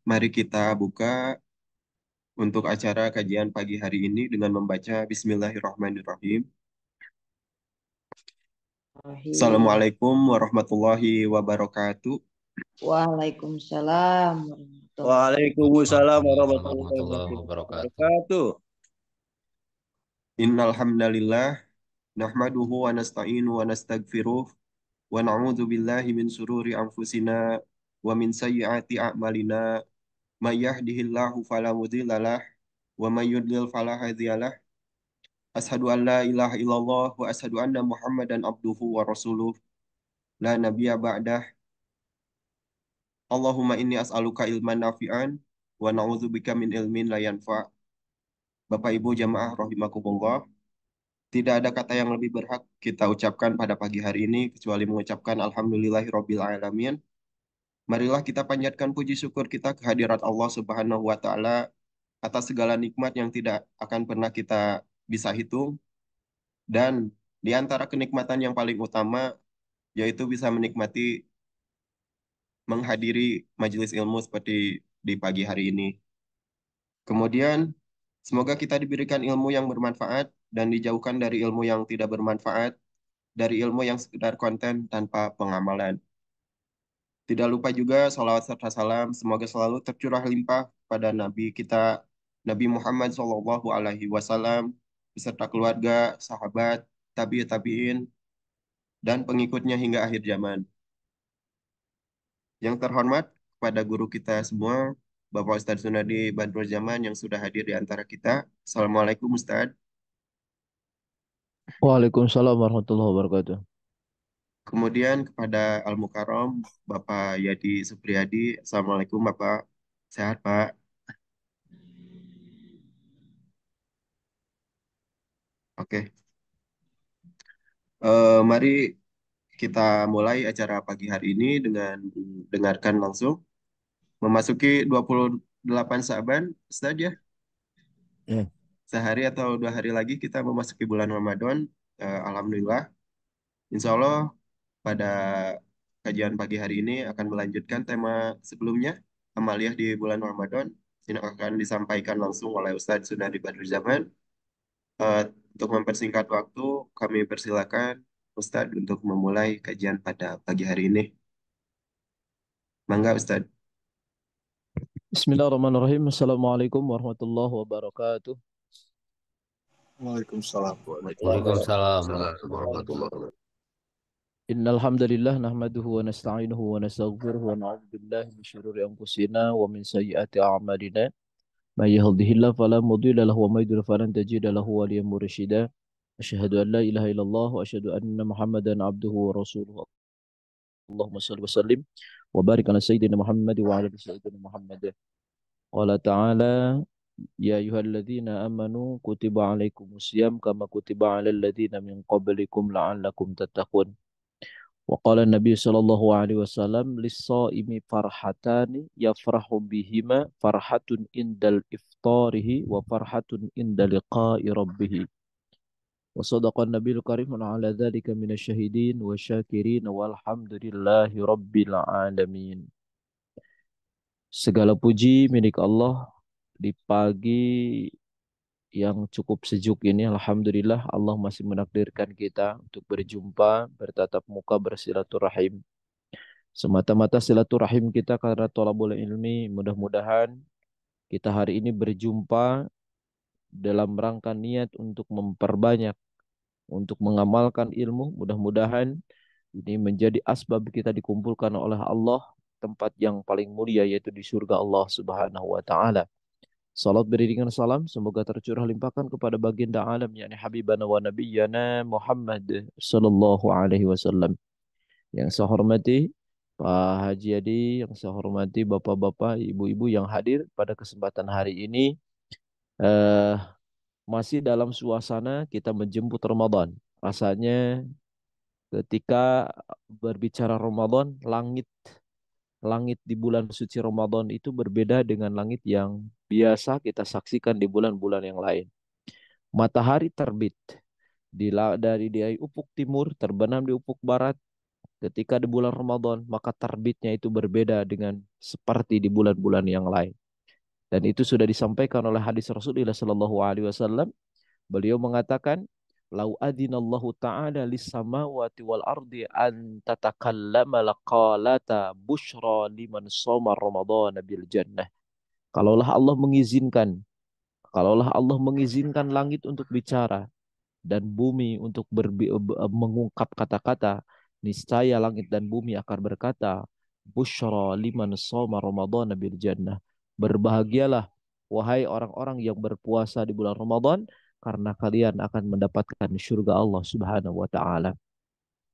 Mari kita buka untuk acara kajian pagi hari ini dengan membaca Bismillahirrahmanirrahim. Bismillahirrahmanirrahim. Assalamualaikum warahmatullahi wabarakatuh. Waalaikumsalam warahmatullahi. Waalaikumsalam Waalaikumsalam warahmatullahi warahmatullahi wabarakatuh. wabarakatuh. Innal hamdalillah nahmaduhu wa nasta'inu wa nastaghfiruh wa na'udzu billahi min sururi anfusina wa min sayyiati a'malina. May yahdihillahu fala mudhillalah wa may yudlil fala hadiyalah. Ashhadu an la ilaha illallah wa ashhadu anna Muhammadan abduhu wa rasuluh. La nabiyya ba'dah. Allahumma inni as'aluka ilman nafi'an wa na'udzubika min ilmin la yanfa'. Bapak Ibu jamaah rahimakumullah, tidak ada kata yang lebih berhak kita ucapkan pada pagi hari ini kecuali mengucapkan alhamdulillahirabbil alamin. Marilah kita panjatkan puji syukur kita kehadirat Allah Subhanahu wa taala atas segala nikmat yang tidak akan pernah kita bisa hitung, dan di antara kenikmatan yang paling utama yaitu bisa menikmati menghadiri majelis ilmu seperti di pagi hari ini. Kemudian, semoga kita diberikan ilmu yang bermanfaat dan dijauhkan dari ilmu yang tidak bermanfaat, dari ilmu yang sekedar konten tanpa pengamalan. Tidak lupa juga salawat serta salam, semoga selalu tercurah limpah pada Nabi kita, Nabi Muhammad SAW, beserta keluarga, sahabat, tabi'in, dan pengikutnya hingga akhir zaman. Yang terhormat kepada guru kita semua, Bapak Ustadz Sunadi Badrul Zaman yang sudah hadir di antara kita. Assalamualaikum Ustadz. Waalaikumsalam warahmatullahi wabarakatuh. Kemudian kepada Al Mukarrom Bapak Yadi Supriyadi. Assalamualaikum Bapak. Sehat Pak. Oke. Mari kita mulai acara pagi hari ini dengan dengarkan langsung. Memasuki 28 Sa'ban, Ustadz ya. Ya. Sehari atau 2 hari lagi kita memasuki bulan Ramadan. Alhamdulillah. Insya Allah pada kajian pagi hari ini akan melanjutkan tema sebelumnya, Amaliyah di bulan Ramadan. Ini akan disampaikan langsung oleh Ustadz Sunadi Badruzaman. Eh, untuk mempersingkat waktu, kami persilakan Ustadz untuk memulai kajian pada pagi hari ini. Mangga Ustadz. Bismillahirrahmanirrahim. Assalamualaikum warahmatullahi wabarakatuh. Waalaikumsalam Waalaikumsalam warahmatullahi warahmatullahi wabarakatuh. Innal hamdalillah nahmaduhu wa nasta'inuhu wa nastaghfiruhu wa na'udzu billahi min syururi anfusina wa min sayyiati a'malina. May yahdihillahu fala mudilla lahu wa may yudlil falan tajida lahu waliyyan mursyida. Asyhadu an la ilaha illallah wa asyhadu anna Muhammadan abduhu wa rasuluhu. Allahumma shalli wa sallim wa barik ala sayyidina Muhammad wa ala ali sayyidina Muhammad. Qala ta'ala ya ayyuhalladzina amanu kutiba alaikumus syiyam kama kutiba alal ladzina min qablikum la'allakum tattaqun. Wa qala Nabi sallallahu alaihi wasallam lis-shaimi farhatani yafrahu bihima farhatun indal iftarihi wa farhatun inda liqa'i rabbih. Wa sadaqa Nabiul Karim ala dzalika minasyahidin wa syakirin walhamdulillahi rabbil alamin. Segala puji milik Allah di pagi yang cukup sejuk ini. Alhamdulillah Allah masih menakdirkan kita untuk berjumpa, bertatap muka, bersilaturahim. Semata-mata silaturahim kita karena thalabul ilmi. Mudah-mudahan kita hari ini berjumpa dalam rangka niat untuk memperbanyak, untuk mengamalkan ilmu. Mudah-mudahan ini menjadi asbab kita dikumpulkan oleh Allah tempat yang paling mulia, yaitu di surga Allah Subhanahu wa taala. Salat beriringan salam semoga tercurah limpahkan kepada baginda alam yakni habibana wa nabiyyana Muhammad sallallahu alaihi wasallam. Yang saya hormati Pak Haji Adi, yang saya hormati bapak-bapak, ibu-ibu yang hadir pada kesempatan hari ini, eh, masih dalam suasana kita menjemput Ramadan. Rasanya ketika berbicara Ramadan, langit di bulan suci Ramadan itu berbeda dengan langit yang biasa kita saksikan di bulan-bulan yang lain. Matahari terbit dari ufuk timur, terbenam di ufuk barat, ketika di bulan Ramadan, maka terbitnya itu berbeda dengan seperti di bulan-bulan yang lain. Dan itu sudah disampaikan oleh hadis Rasulullah Sallallahu Alaihi Wasallam. Beliau mengatakan, "Lau adinallahu ta'ala lis samawati wal ardi an tatakallama laqalata bushra liman shoma Ramadan bil jannah." Kalaulah Allah mengizinkan, kalaulah Allah mengizinkan langit untuk bicara dan bumi untuk mengungkap kata-kata, niscaya langit dan bumi akan berkata, "Busyra liman shoma Ramadan bil jannah." Berbahagialah wahai orang-orang yang berpuasa di bulan Ramadan karena kalian akan mendapatkan surga Allah Subhanahu wa taala.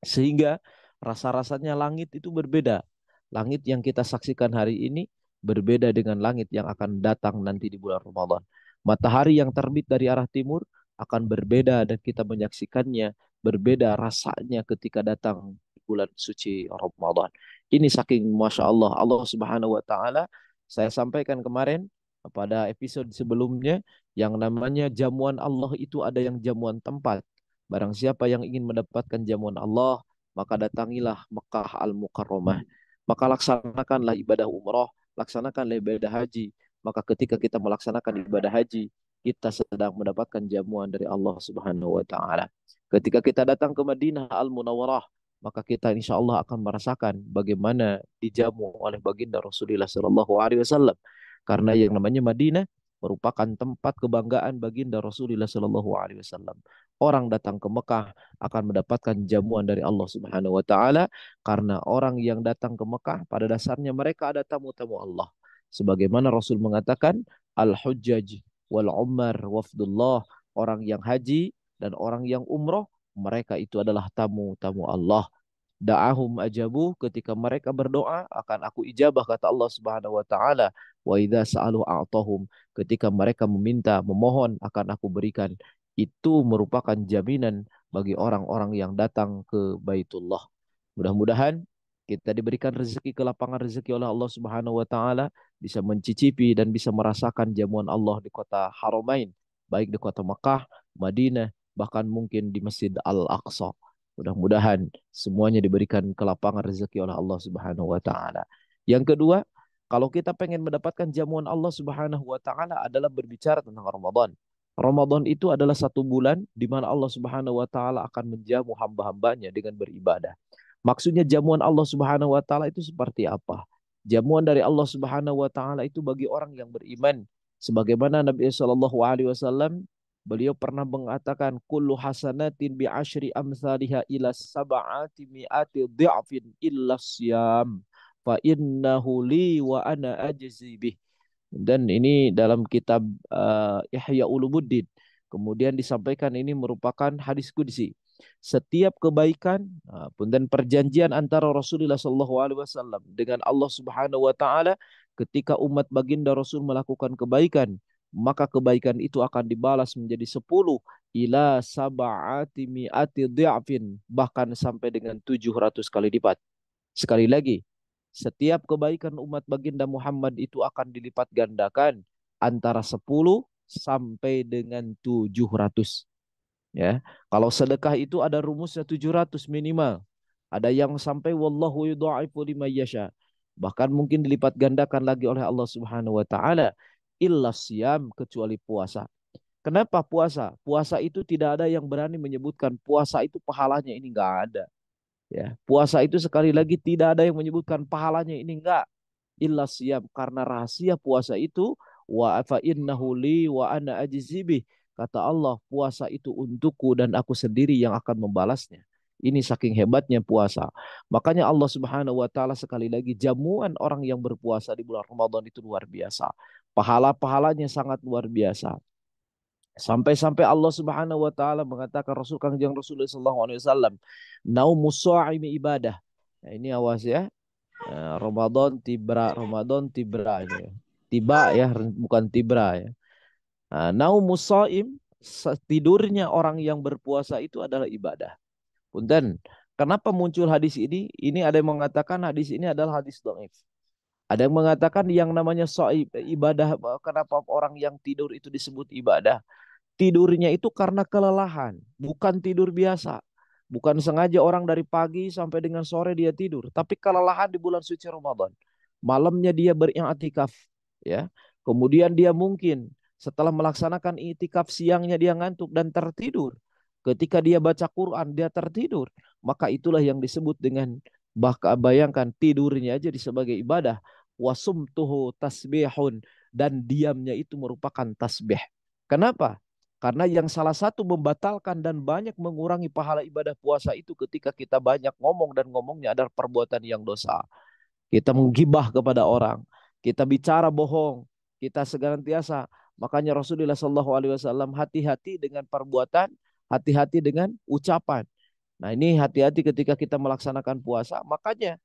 Sehingga rasa-rasanya langit itu berbeda. Langit yang kita saksikan hari ini berbeda dengan langit yang akan datang nanti di bulan Ramadan. Matahari yang terbit dari arah timur akan berbeda dan kita menyaksikannya berbeda rasanya ketika datang di bulan suci Ramadan. Ini saking Masya Allah, Allah Subhanahu wa Ta'ala, saya sampaikan kemarin pada episode sebelumnya, yang namanya jamuan Allah itu ada yang jamuan tempat. Barang siapa yang ingin mendapatkan jamuan Allah, maka datangilah Mekah Al-Mukarramah. Maka laksanakanlah ibadah umrah, laksanakanlah ibadah haji. Maka ketika kita melaksanakan ibadah haji, kita sedang mendapatkan jamuan dari Allah Subhanahu wa taala. Ketika kita datang ke Madinah Al-Munawwarah, maka kita insya Allah akan merasakan bagaimana dijamu oleh baginda Rasulullah Sallallahu Alaihi Wasallam. Karena yang namanya Madinah merupakan tempat kebanggaan baginda Rasulullah Sallallahu Alaihi Wasallam. Orang datang ke Mekah akan mendapatkan jamuan dari Allah Subhanahu wa taala, karena orang yang datang ke Mekah pada dasarnya mereka ada tamu-tamu Allah. Sebagaimana Rasul mengatakan, al-hujjaj wal umar wafdullah, orang yang haji dan orang yang umroh, mereka itu adalah tamu-tamu Allah. Da'ahum ajabu, ketika mereka berdoa akan aku ijabah, kata Allah Subhanahu wa taala. Wa idza sa'alu a'tahum, ketika mereka meminta memohon akan aku berikan. Itu merupakan jaminan bagi orang-orang yang datang ke Baitullah. Mudah-mudahan kita diberikan rezeki, kelapangan rezeki oleh Allah Subhanahu wa taala, bisa mencicipi dan bisa merasakan jamuan Allah di kota Haramain, baik di kota Makkah, Madinah, bahkan mungkin di Masjid Al-Aqsa. Mudah-mudahan semuanya diberikan kelapangan rezeki oleh Allah Subhanahu wa taala. Yang kedua, kalau kita pengen mendapatkan jamuan Allah Subhanahu wa taala adalah berbicara tentang Ramadan. Ramadan itu adalah satu bulan di mana Allah Subhanahu wa taala akan menjamu hamba-hambanya dengan beribadah. Maksudnya jamuan Allah Subhanahu wa taala itu seperti apa? Jamuan dari Allah Subhanahu wa taala itu bagi orang yang beriman. Sebagaimana Nabi Shallallahu alaihi wasallam, beliau pernah mengatakan, kullu hasanatin bi asyri amsalihha ila sab'ati mi'ati dhi'fin illa siyam fa innahu li wa ana ajzi bih. Dan ini dalam kitab Ihya Ulumuddin. Kemudian disampaikan ini merupakan hadis qudsi. Setiap kebaikan dan perjanjian antara Rasulullah SAW dengan Allah Subhanahu wa taala, ketika umat baginda Rasul melakukan kebaikan, maka kebaikan itu akan dibalas menjadi 10 ila sab'ati mi'ati dhi'fin, bahkan sampai dengan 700 kali lipat. Sekali lagi, setiap kebaikan umat baginda Muhammad itu akan dilipat gandakan antara 10 sampai dengan 700. Ya. Kalau sedekah itu ada rumusnya 700 minimal. Ada yang sampai wallahu yudha'ifu liman yasha. Bahkan mungkin dilipat gandakan lagi oleh Allah Subhanahu wa taala, illa siyam, kecuali puasa. Kenapa puasa? Puasa itu tidak ada yang berani menyebutkan puasa itu pahalanya ini, enggak ada. Ya, puasa itu sekali lagi tidak ada yang menyebutkan pahalanya ini, enggak. Illa siyam, karena rahasia puasa itu wa fa innahu li wa ana ajzibih. Kata Allah, puasa itu untukku dan aku sendiri yang akan membalasnya. Ini saking hebatnya puasa. Makanya Allah Subhanahu wa taala sekali lagi, jamuan orang yang berpuasa di bulan Ramadan itu luar biasa. Pahala-pahalanya sangat luar biasa. Sampai-sampai Allah Subhanahu wa taala mengatakan, Rasul Kangjeng Rasulullah sallallahu alaihi wasallam, naumus shaimi ibadah. Nah, ini awas ya. Ramadan tibra ini. Tiba ya, bukan tibra ya. Naumus shaim, tidurnya orang yang berpuasa itu adalah ibadah. Punten, kenapa muncul hadis ini? Ini ada yang mengatakan hadis ini adalah hadis dhaif. Ada yang mengatakan yang namanya ibadah, kenapa orang yang tidur itu disebut ibadah? Tidurnya itu karena kelelahan, bukan tidur biasa. Bukan sengaja orang dari pagi sampai dengan sore dia tidur, tapi kelelahan di bulan suci Ramadan. Malamnya dia beriktikaf, ya. Kemudian dia mungkin setelah melaksanakan iktikaf siangnya dia ngantuk dan tertidur. Ketika dia baca Quran dia tertidur. Maka itulah yang disebut dengan, bahkan bayangkan tidurnya aja sebagai ibadah. Wasumtuhu tasbihun, dan diamnya itu merupakan tasbih. Kenapa? Karena yang salah satu membatalkan dan banyak mengurangi pahala ibadah puasa itu ketika kita banyak ngomong, dan ngomongnya adalah perbuatan yang dosa. Kita menggibah kepada orang, kita bicara bohong, kita senantiasa. Makanya Rasulullah SAW hati-hati dengan perbuatan, hati-hati dengan ucapan. Nah ini hati-hati ketika kita melaksanakan puasa. Makanya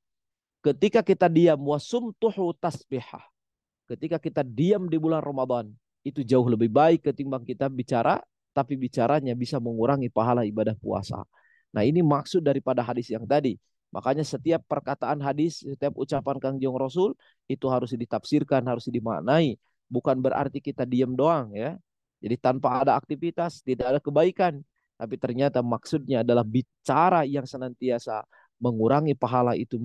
ketika kita diam, wasumtuhu tasbihah. Ketika kita diam di bulan Ramadan, itu jauh lebih baik ketimbang kita bicara, tapi bicaranya bisa mengurangi pahala ibadah puasa. Nah ini maksud daripada hadis yang tadi. Makanya setiap perkataan hadis, setiap ucapan Kangjeng Rasul, itu harus ditafsirkan, harus dimaknai. Bukan berarti kita diam doang ya. Jadi tanpa ada aktivitas, tidak ada kebaikan. Tapi ternyata maksudnya adalah bicara yang senantiasa mengurangi pahala itu,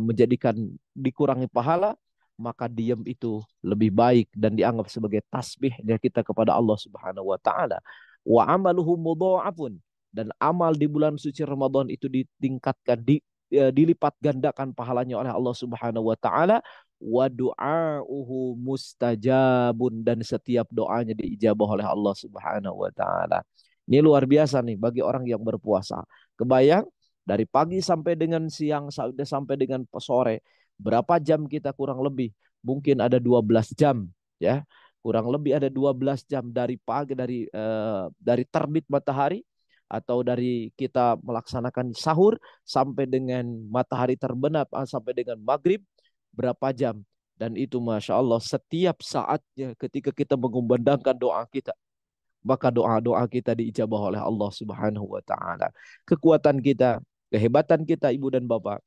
menjadikan dikurangi pahala, maka diam itu lebih baik dan dianggap sebagai tasbih dari kita kepada Allah Subhanahu wa taala. Wa amaluhu mudha'afun, dan amal di bulan suci Ramadan itu ditingkatkan, dilipat gandakan pahalanya oleh Allah Subhanahu wa taala. Wa du'auhu mustajabun, dan setiap doanya diijabah oleh Allah Subhanahu wa taala. Ini luar biasa nih bagi orang yang berpuasa. Kebayang dari pagi sampai dengan siang sampai dengan sore, berapa jam kita kurang lebih? Mungkin ada 12 jam ya. Kurang lebih ada 12 jam dari pagi, dari terbit matahari atau dari kita melaksanakan sahur sampai dengan matahari terbenam, sampai dengan maghrib, berapa jam? Dan itu Masya Allah setiap saatnya ketika kita mengumandangkan doa kita, maka doa-doa kita diijabah oleh Allah Subhanahu wa taala. Kekuatan kita, kehebatan kita Ibu dan Bapak,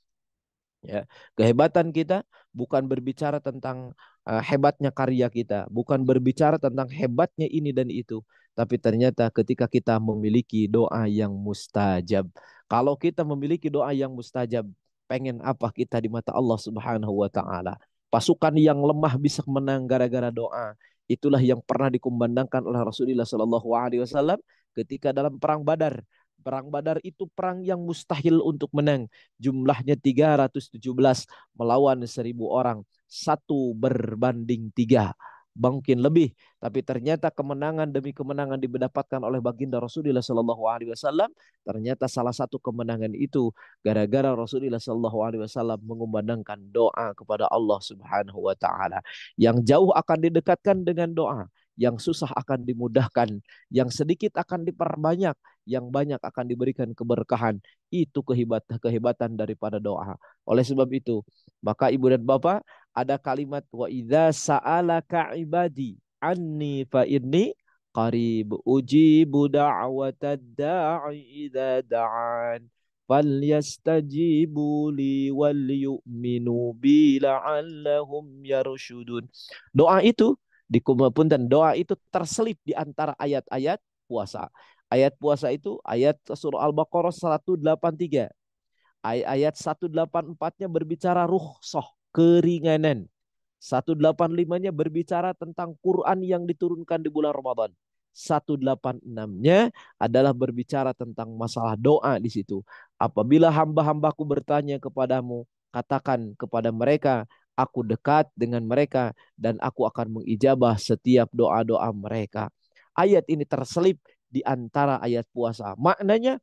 ya, kehebatan kita bukan berbicara tentang hebatnya karya kita, bukan berbicara tentang hebatnya ini dan itu, tapi ternyata ketika kita memiliki doa yang mustajab. Kalau kita memiliki doa yang mustajab, pengen apa kita di mata Allah Subhanahu wa taala? Pasukan yang lemah bisa menang gara-gara doa. Itulah yang pernah dikumandangkan oleh Rasulullah Shallallahu Alaihi Wasallam ketika dalam perang Badar. Perang Badar itu perang yang mustahil untuk menang. Jumlahnya 317 melawan 1.000 orang. 1 berbanding 3. Mungkin lebih. Tapi ternyata kemenangan demi kemenangan didapatkan oleh baginda Rasulullah Sallallahu Alaihi Wasallam. Ternyata salah satu kemenangan itu gara-gara Rasulullah Sallallahu Alaihi Wasallam mengumandangkan doa kepada Allah Subhanahu Wa Taala. Yang jauh akan didekatkan dengan doa, yang susah akan dimudahkan, yang sedikit akan diperbanyak, yang banyak akan diberikan keberkahan. Itu kehebatan daripada doa. Oleh sebab itu, maka Ibu dan Bapak, ada kalimat wa idza sa'alaka ibadi anni fa inni qarib ujibu da'watad da'i idza da'an falyastajibu li wal yu'minu bi la'allahum yarshudun. Doa itu dan doa itu terselip di antara ayat-ayat puasa. Ayat puasa itu ayat surah Al-Baqarah 183. Ayat 184-nya berbicara rukhsah, keringanan. 185-nya berbicara tentang Quran yang diturunkan di bulan Ramadan. 186-nya adalah berbicara tentang masalah doa di situ. Apabila hamba-hambaku bertanya kepadamu, katakan kepada mereka, aku dekat dengan mereka dan aku akan mengijabah setiap doa-doa mereka. Ayat ini terselip di antara ayat puasa. Maknanya,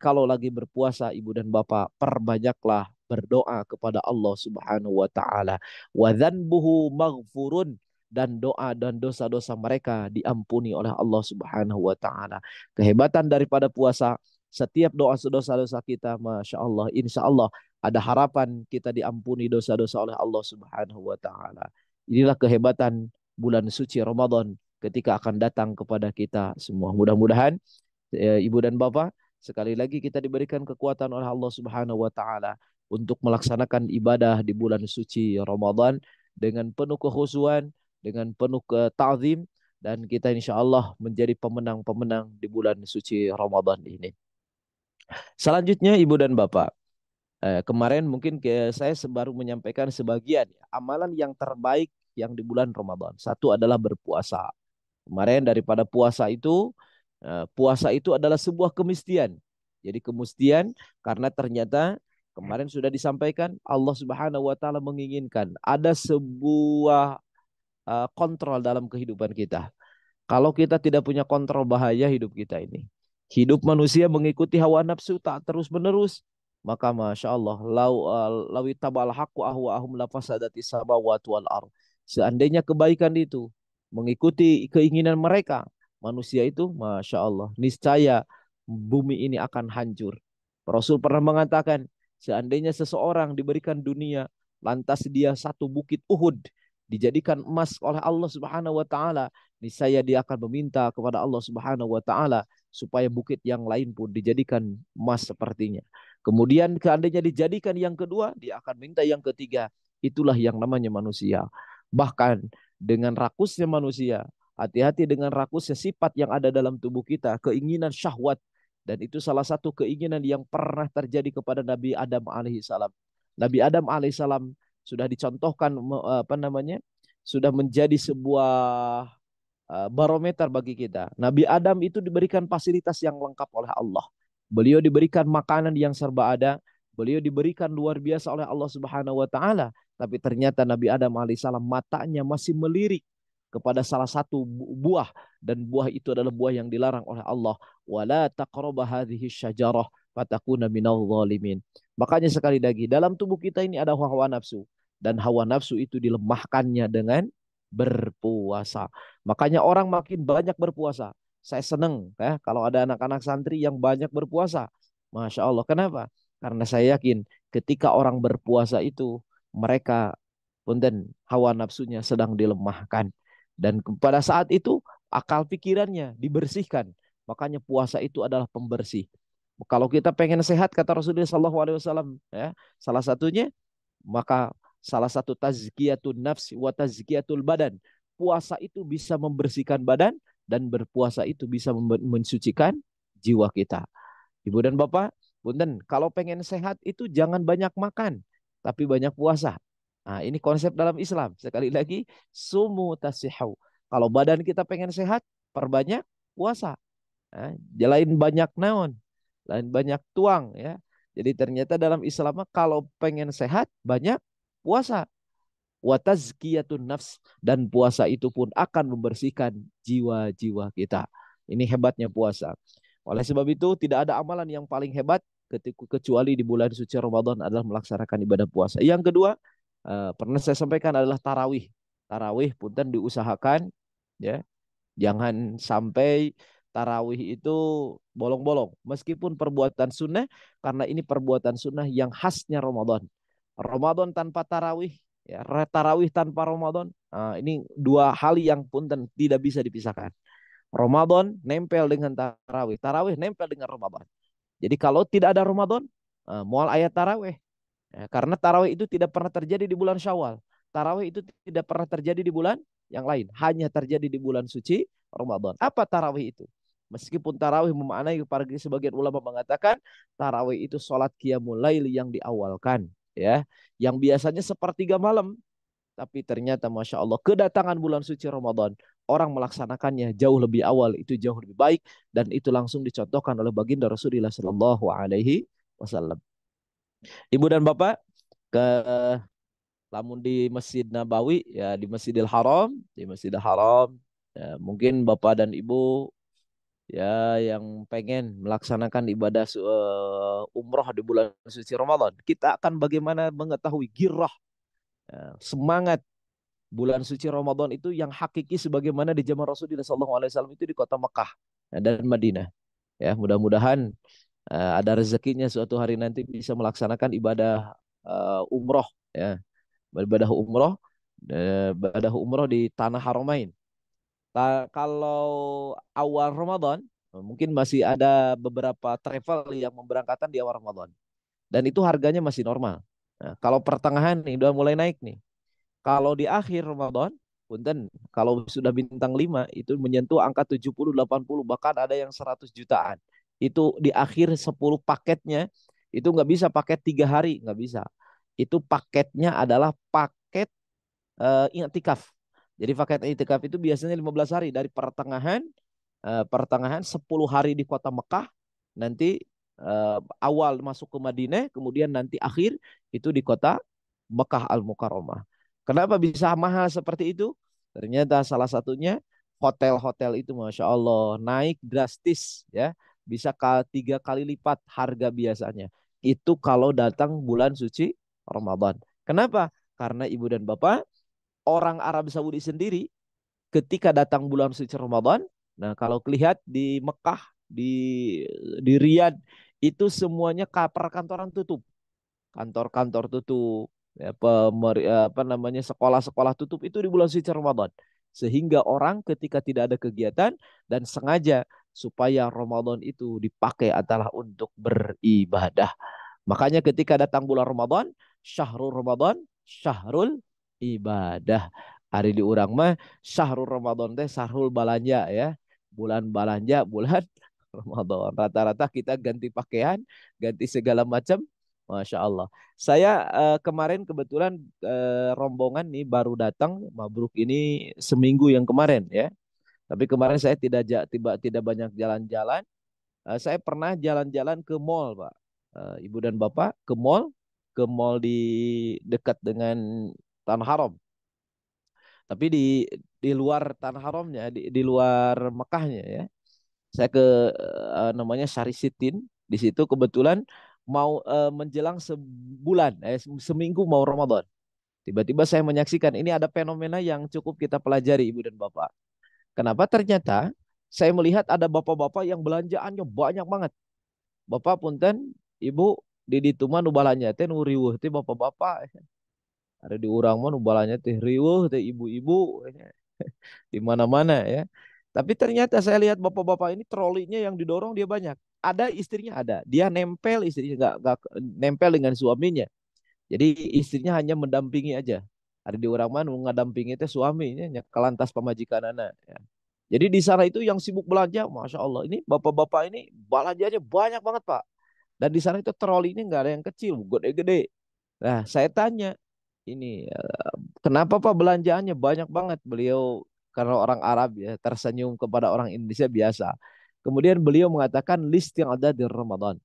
kalau lagi berpuasa Ibu dan Bapak, perbanyaklah berdoa kepada Allah Subhanahu wa taala. Wa dzanbuhu maghfurun, dan doa dan dosa-dosa mereka diampuni oleh Allah Subhanahu wa taala. Kehebatan daripada puasa, setiap dosa-dosa kita, Masya Allah, insya Allah ada harapan kita diampuni dosa-dosa oleh Allah Subhanahu wa taala. Inilah kehebatan bulan suci Ramadan ketika akan datang kepada kita semua. Mudah-mudahan Ibu dan Bapak, sekali lagi kita diberikan kekuatan oleh Allah Subhanahu wa taala untuk melaksanakan ibadah di bulan suci Ramadan dengan penuh kekhusyuan, dengan penuh ta'zim, dan kita insya Allah menjadi pemenang-pemenang di bulan suci Ramadan ini. Selanjutnya Ibu dan Bapak, kemarin mungkin saya baru menyampaikan sebagian ya, amalan yang terbaik yang di bulan Ramadan. Satu adalah berpuasa. Kemarin daripada puasa itu adalah sebuah kemestian. Jadi kemestian karena ternyata kemarin sudah disampaikan Allah Subhanahu wa taala menginginkan ada sebuah kontrol dalam kehidupan kita. Kalau kita tidak punya kontrol, bahaya hidup kita ini. Hidup manusia mengikuti hawa nafsu tak terus-menerus. Maka Masya Allah, lawi tabal haqqu ahwa'ahum lafasadati samawati wal ardh. Seandainya kebaikan itu mengikuti keinginan mereka, manusia itu Masya Allah, niscaya bumi ini akan hancur. Rasul pernah mengatakan, seandainya seseorang diberikan dunia, lantas dia satu bukit Uhud, dijadikan emas oleh Allah Subhanahu wa taala, niscaya dia akan meminta kepada Allah Subhanahu wa taala supaya bukit yang lain pun dijadikan emas sepertinya. Kemudian seandainya dijadikan yang kedua, dia akan minta yang ketiga. Itulah yang namanya manusia. Bahkan dengan rakusnya manusia, hati-hati dengan rakusnya sifat yang ada dalam tubuh kita, keinginan syahwat. Dan itu salah satu keinginan yang pernah terjadi kepada Nabi Adam alaihissalam. Nabi Adam alaihissalam sudah dicontohkan apa namanya? Sudah menjadi sebuah barometer bagi kita. Nabi Adam itu diberikan fasilitas yang lengkap oleh Allah. Beliau diberikan makanan yang serba ada. Beliau diberikan luar biasa oleh Allah Subhanahu wa taala. Tapi ternyata Nabi Adam alaihissalam matanya masih melirik kepada salah satu buah, dan buah itu adalah buah yang dilarang oleh Allah. Wala taqrabu hadhihi syajarah fatakuna minal zalimin. Makanya sekali lagi dalam tubuh kita ini ada hawa nafsu, dan hawa nafsu itu dilemahkannya dengan berpuasa. Makanya orang makin banyak berpuasa. Saya senang ya kalau ada anak-anak santri yang banyak berpuasa. Masya Allah. Kenapa? Karena saya yakin ketika orang berpuasa itu mereka punten hawa nafsunya sedang dilemahkan. Dan pada saat itu akal pikirannya dibersihkan. Makanya puasa itu adalah pembersih. Kalau kita pengen sehat kata Rasulullah SAW ya, salah satunya maka salah satu tazkiyatun nafsi wa tazkiyatul badan. Puasa itu bisa membersihkan badan, dan berpuasa itu bisa mensucikan jiwa kita. Ibu dan Bapak, punten, kalau pengen sehat itu jangan banyak makan, tapi banyak puasa. Nah, ini konsep dalam Islam. Sekali lagi, sumu tasihau. Kalau badan kita pengen sehat, perbanyak puasa. Nah, lain banyak naon, lain banyak tuang ya. Jadi ternyata dalam Islam kalau pengen sehat banyak puasa. Wa tazkiyatun nafs, dan puasa itu pun akan membersihkan jiwa-jiwa kita. Ini hebatnya puasa. Oleh sebab itu tidak ada amalan yang paling hebat kecuali di bulan suci Ramadan adalah melaksanakan ibadah puasa. Yang kedua, pernah saya sampaikan adalah tarawih. Tarawih punten diusahakan ya. Jangan sampai tarawih itu bolong-bolong. Meskipun perbuatan sunnah, karena ini perbuatan sunnah yang khasnya Ramadan. Ramadan tanpa tarawih, ya, tarawih tanpa Ramadan, ini dua hal yang punten tidak bisa dipisahkan. Ramadan nempel dengan tarawih, tarawih nempel dengan Ramadan. Jadi kalau tidak ada Ramadan, mual ayat tarawih. Ya, karena tarawih itu tidak pernah terjadi di bulan Syawal. Tarawih itu tidak pernah terjadi di bulan yang lain. Hanya terjadi di bulan suci Ramadan. Apa tarawih itu? Meskipun tarawih memaknai, para sebagian ulama mengatakan tarawih itu sholat qiyamul lail yang diawalkan, ya, yang biasanya sepertiga malam, tapi ternyata Masya Allah kedatangan bulan suci Ramadan, orang melaksanakannya jauh lebih awal, itu jauh lebih baik, dan itu langsung dicontohkan oleh baginda Rasulullah Shallallahu Alaihi Wasallam. Ibu dan Bapak, ke lamun di Masjid Nabawi ya, di Masjidil Haram ya, mungkin Bapak dan Ibu ya yang pengen melaksanakan ibadah umroh di bulan suci Ramadan, kita akan bagaimana mengetahui girah, ya, semangat bulan suci Ramadan itu yang hakiki sebagaimana di zaman Rasulullah SAW itu di kota Mekah ya, dan Madinah. Ya, mudah-mudahan ada rezekinya suatu hari nanti bisa melaksanakan ibadah umroh ya, ibadah umroh, di tanah Haramain. Kalau awal Ramadan mungkin masih ada beberapa travel yang memberangkatkan di awal Ramadan, dan itu harganya masih normal. Nah, kalau pertengahan nih udah mulai naik nih. Kalau di akhir Ramadan, punten, kalau sudah bintang 5 itu menyentuh angka 70, 80, bahkan ada yang 100 jutaan. Itu di akhir 10 paketnya itu nggak bisa paket 3 hari, nggak bisa. Itu paketnya adalah paket i'tikaf. Jadi paket i'tikaf itu biasanya 15 hari dari pertengahan 10 hari di kota Mekah, nanti awal masuk ke Madinah, kemudian nanti akhir itu di kota Mekah Al-Mukarramah. Kenapa bisa mahal seperti itu? Ternyata salah satunya hotel-hotel itu Masya Allah naik drastis ya. Bisa 3 kali lipat harga biasanya. Itu kalau datang bulan suci Ramadan. Kenapa? Karena ibu dan bapak, orang Arab Saudi sendiri ketika datang bulan suci Ramadan, nah kalau lihat di Mekah, di Riyadh, itu semuanya perkantoran tutup, kantor-kantor tutup, ya, apa namanya, sekolah-sekolah tutup itu di bulan suci Ramadan. Sehingga orang ketika tidak ada kegiatan dan sengaja supaya Ramadan itu dipakai adalah untuk beribadah. Makanya ketika datang bulan Ramadan, syahrul ibadah. Hari di urang mah syahrul Ramadan teh syahrul balanja ya. Bulan balanja, bulan Ramadan. Rata-rata kita ganti pakaian, ganti segala macam. Masya Allah. Saya kemarin kebetulan rombongan nih baru datang, Mabruk ini seminggu yang kemarin ya. Tapi kemarin saya tidak banyak jalan-jalan. Saya pernah jalan-jalan ke mall, Pak. Ibu dan Bapak ke mall di dekat dengan Tanah Haram. Tapi di luar Tanah Haramnya, di luar Mekahnya ya. Saya ke namanya Sari Sitin. Di situ kebetulan mau menjelang sebulan, seminggu mau Ramadan. Tiba-tiba saya menyaksikan ini ada fenomena yang cukup kita pelajari Ibu dan Bapak. Kenapa? Ternyata saya melihat ada bapak-bapak yang belanjaannya banyak banget. Bapak punten, Ibu di ditu mah nu balanya teh nu riweuh teh bapak-bapak. Ada di urang mah nu balanya teh riweuh teh ibu-ibu di mana-mana ya. Tapi ternyata saya lihat bapak-bapak ini trolinya yang didorong dia banyak. Ada istrinya ada, dia nempel istrinya nggak nempel dengan suaminya. Jadi istrinya hanya mendampingi aja. Ada di orang mana ngadampingi itu suaminya kelantas pemajikan anak. Ya. Jadi di sana itu yang sibuk belanja, masya Allah ini bapak-bapak ini belanjanya banyak banget Pak. Dan di sana itu troli ini nggak ada yang kecil, gede-gede. Nah saya tanya ini kenapa Pak belanjaannya banyak banget? Beliau karena orang Arab ya tersenyum kepada orang Indonesia biasa. Kemudian beliau mengatakan list yang ada di Ramadan.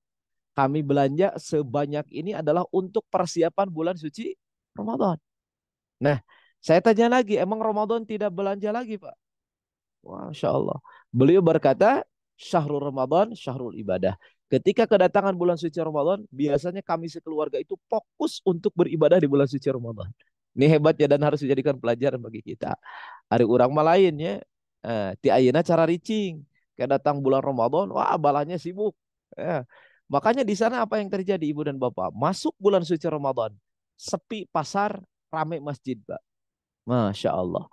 Kami belanja sebanyak ini adalah untuk persiapan bulan suci Ramadan. Nah, saya tanya lagi, emang Ramadan tidak belanja lagi, Pak? Masya Allah. Beliau berkata, syahrul Ramadan, syahrul ibadah. Ketika kedatangan bulan suci Ramadan, biasanya kami sekeluarga itu fokus untuk beribadah di bulan suci Ramadan. Ini hebatnya dan harus dijadikan pelajaran bagi kita. Hari orang mah lain ya. Ti ayeuna cara ricing. Kayak datang bulan Ramadan, wah balanya sibuk. Ya. Makanya di sana apa yang terjadi Ibu dan Bapak? Masuk bulan suci Ramadan, sepi pasar, rame masjid, Pak. Masya Allah.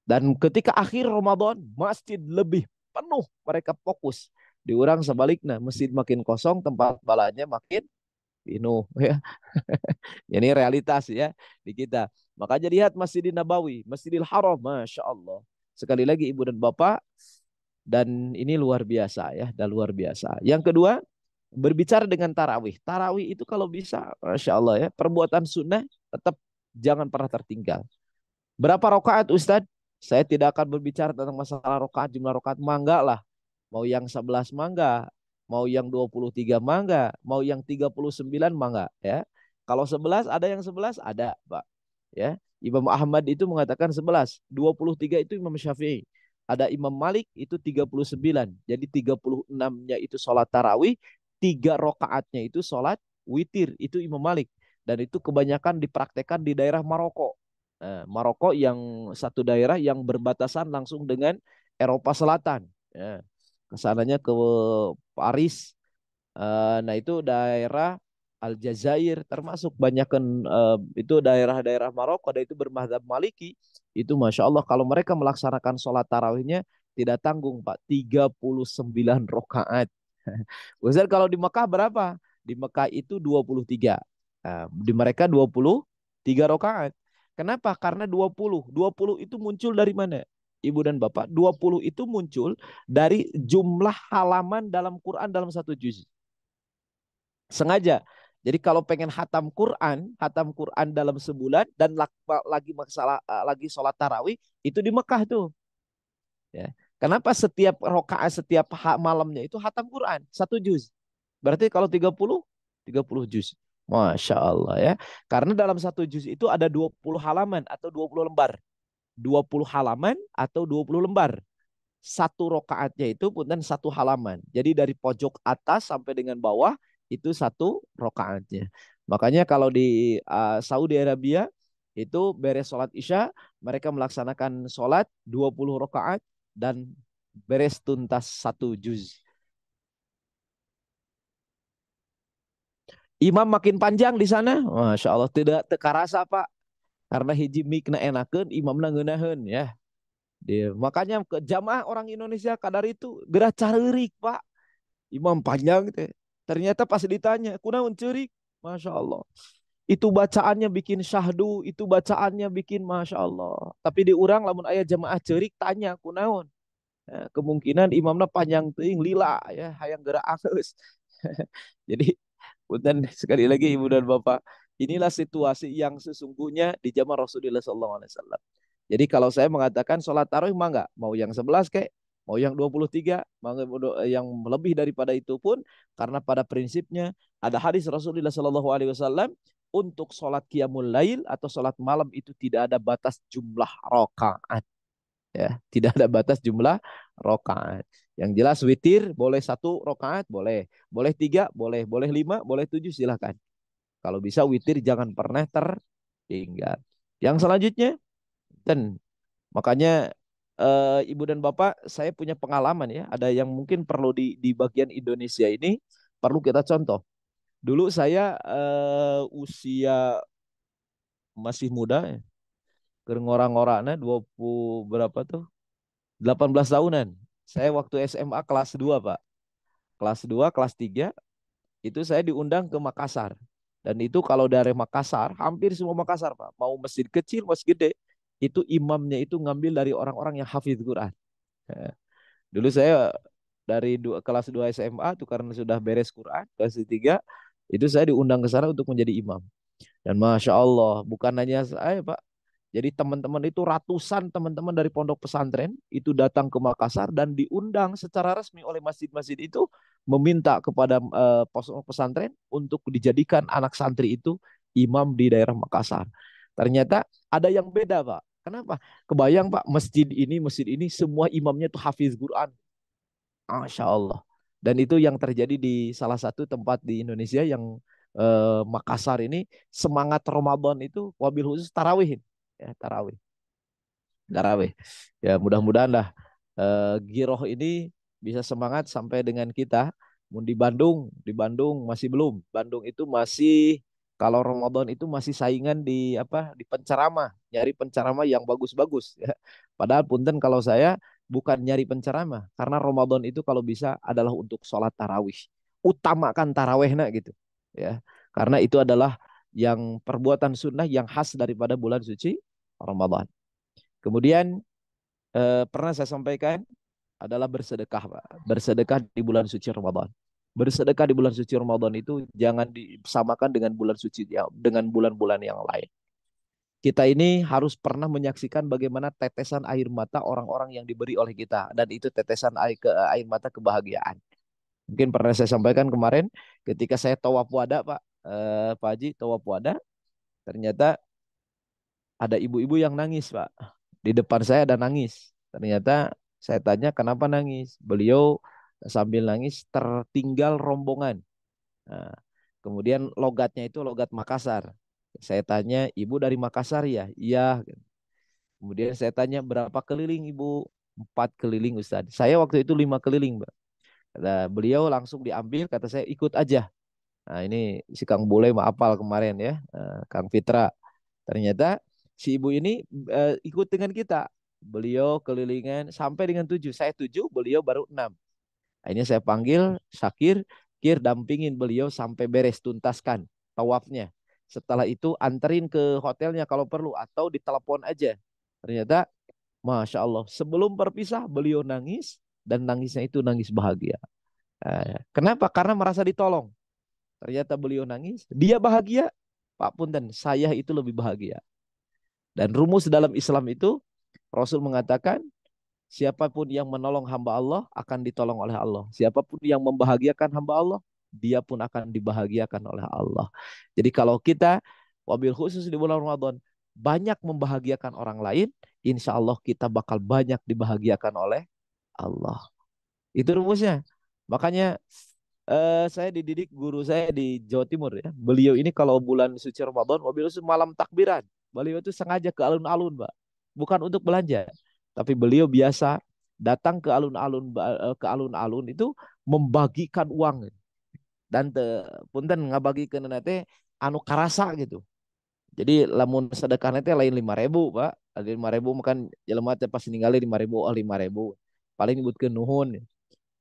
Dan ketika akhir Ramadan, masjid lebih penuh, mereka fokus. Di orang sebaliknya, masjid makin kosong, tempat balanya makin penuh. Ya. Ini realitas ya di kita. Makanya lihat Masjidil Nabawi, Masjidil Haram, Masya Allah. Sekali lagi Ibu dan Bapak, dan ini luar biasa ya, dan luar biasa. Yang kedua, berbicara dengan tarawih. Tarawih itu kalau bisa, Masya Allah ya, perbuatan sunnah tetap jangan pernah tertinggal. Berapa rakaat Ustadz? Saya tidak akan berbicara tentang masalah rakaat, jumlah rakaat, mangga lah. Mau yang 11 mangga, mau yang 23 mangga, mau yang 39 mangga ya. Kalau 11 ada yang 11 ada, Pak. Ya. Imam Ahmad itu mengatakan 11, 23 itu Imam Syafi'i. Ada Imam Malik itu 39. Jadi 36-nya itu sholat tarawih, 3 rakaatnya itu sholat witir, itu Imam Malik. Dan itu kebanyakan dipraktekkan di daerah Maroko. Maroko yang satu daerah yang berbatasan langsung dengan Eropa Selatan. Ya. Kesananya ke Paris. Nah itu daerah Aljazair termasuk banyakkan itu daerah-daerah Maroko dan itu bermadzhab Maliki. Itu Masya Allah kalau mereka melaksanakan sholat tarawihnya tidak tanggung Pak. 39 rakaat. Ustaz kalau di Mekah berapa? Di Mekah itu 23. Di mereka 23 rakaat. Kenapa? Karena 20. 20 itu muncul dari mana? Ibu dan Bapak, 20 itu muncul dari jumlah halaman dalam Quran dalam satu juz. Sengaja. Jadi kalau pengen hatam Quran dalam sebulan dan lagi sholat tarawih itu di Mekah tuh. Ya. Kenapa setiap rokaat setiap malamnya itu hatam Quran satu juz? Berarti kalau 30 juz. Masya Allah ya. Karena dalam satu juz itu ada 20 halaman atau 20 lembar. 20 halaman atau 20 lembar. Satu rokaatnya itu punten satu halaman. Jadi dari pojok atas sampai dengan bawah itu satu rokaatnya. Makanya kalau di Saudi Arabia itu beres sholat Isya, mereka melaksanakan sholat 20 rokaat dan beres tuntas satu juz. Imam makin panjang di sana, Masya Allah tidak terasa Pak. Karena hiji mikna enakeun, imamna ngeunaheun ya. Makanya ke jamaah orang Indonesia kadar itu gerah caririk Pak. Imam panjang gitu. Ternyata pas ditanya, kunaon ceurik? Masya Allah. Itu bacaannya bikin syahdu, itu bacaannya bikin Masya Allah. Tapi diurang lamun ayah jamaah ceurik tanya kunaon. Kemungkinan imamnya panjang teuing lila ya, hayang gerak angeus. Jadi dan sekali lagi Ibu dan Bapak, inilah situasi yang sesungguhnya di zaman Rasulullah SAW. Jadi kalau saya mengatakan sholat tarawih mah enggak, mau yang 11 kayak, mau yang 23, mau yang lebih daripada itu pun, karena pada prinsipnya ada hadis Rasulullah SAW untuk sholat qiyamul lail atau sholat malam itu tidak ada batas jumlah rakaat. Ya, tidak ada batas jumlah rakaat. Yang jelas witir boleh 1 rakaat, boleh 3, boleh 5, boleh 7 silahkan. Kalau bisa witir jangan pernah tertinggal. Yang selanjutnya, dan makanya Ibu dan Bapak, saya punya pengalaman ya. Ada yang mungkin perlu di bagian Indonesia ini perlu kita contoh. Dulu saya usia masih muda ya. Ngora-ngorana 20 berapa tuh? 18 tahunan. Saya waktu SMA kelas 2 Pak. Kelas 2, kelas 3 itu saya diundang ke Makassar. Dan itu kalau dari Makassar, hampir semua Makassar Pak. Mau masjid kecil, masjid gede, itu imamnya itu ngambil dari orang-orang yang hafidz Quran. Dulu saya dari kelas 2 SMA tuh karena sudah beres Quran, kelas 3 itu saya diundang ke sana untuk menjadi imam. Dan Masya Allah, bukan hanya saya Pak, jadi teman-teman itu ratusan teman-teman dari pondok pesantren itu datang ke Makassar dan diundang secara resmi oleh masjid-masjid itu meminta kepada pondok pesantren untuk dijadikan anak santri itu imam di daerah Makassar. Ternyata ada yang beda Pak. Kenapa? Kebayang Pak, masjid ini semua imamnya itu hafiz Quran. Masya Allah. Dan itu yang terjadi di salah satu tempat di Indonesia yang Makassar ini semangat Ramadan itu wabil khusus tarawih ya tarawih ya mudah-mudahan lah giroh ini bisa semangat sampai dengan kita. Di Bandung masih belum. Bandung itu masih kalau Ramadan itu masih saingan di apa di penceramah, nyari penceramah yang bagus-bagus ya. Padahal punten kalau saya bukan nyari penceramah karena Ramadan itu kalau bisa adalah untuk sholat tarawih. Utamakan tarawihnya gitu ya. Karena itu adalah yang perbuatan sunnah yang khas daripada bulan suci Ramadan. Kemudian pernah saya sampaikan adalah bersedekah, Pak. Bersedekah di bulan suci Ramadan. Bersedekah di bulan suci Ramadan itu jangan disamakan dengan bulan suci dengan bulan-bulan yang lain. Kita ini harus pernah menyaksikan bagaimana tetesan air mata orang-orang yang diberi oleh kita dan itu tetesan air mata kebahagiaan. Mungkin pernah saya sampaikan kemarin ketika saya tawaf wada, Pak. Pak Haji tawaf wada, ternyata ada ibu-ibu yang nangis, Pak. Di depan saya ada nangis. Ternyata saya tanya kenapa nangis. Beliau sambil nangis tertinggal rombongan. Nah, kemudian logatnya itu logat Makassar. Saya tanya, ibu dari Makassar ya? Iya. Kemudian saya tanya berapa keliling ibu? 4 keliling Ustaz. Saya waktu itu 5 keliling, Mbak. Kata beliau langsung diambil, kata saya ikut aja. Nah ini si Kang Bule maafal kemarin ya, Kang Fitra. Ternyata si ibu ini ikut dengan kita. Beliau kelilingan sampai dengan 7. Saya 7, beliau baru 6. Akhirnya saya panggil Syakir, Kir dampingin beliau sampai beres tuntaskan tawafnya. Setelah itu anterin ke hotelnya kalau perlu atau ditelepon aja. Ternyata Masya Allah. Sebelum berpisah beliau nangis dan nangisnya itu nangis bahagia. Kenapa? Karena merasa ditolong. Ternyata beliau nangis, dia bahagia. Pak Punten, saya itu lebih bahagia. Dan rumus dalam Islam itu Rasul mengatakan siapapun yang menolong hamba Allah akan ditolong oleh Allah. Siapapun yang membahagiakan hamba Allah, dia pun akan dibahagiakan oleh Allah. Jadi kalau kita wabil khusus di bulan Ramadan banyak membahagiakan orang lain, insya Allah kita bakal banyak dibahagiakan oleh Allah. Itu rumusnya. Makanya saya dididik guru saya di Jawa Timur ya. Beliau ini kalau bulan suci Ramadan, wabil khusus malam takbiran. Beliau itu sengaja ke alun-alun, Pak. Bukan untuk belanja, tapi beliau biasa datang ke alun-alun itu membagikan uang dan punten ngabagikan nanti anu karasa gitu. Jadi lamun sedekah nanti lain 5.000 Pak. Ada 5.000 makan jelema teh pas ninggalin 5.000 oh 5.000. Paling nyebutkeun nuhun.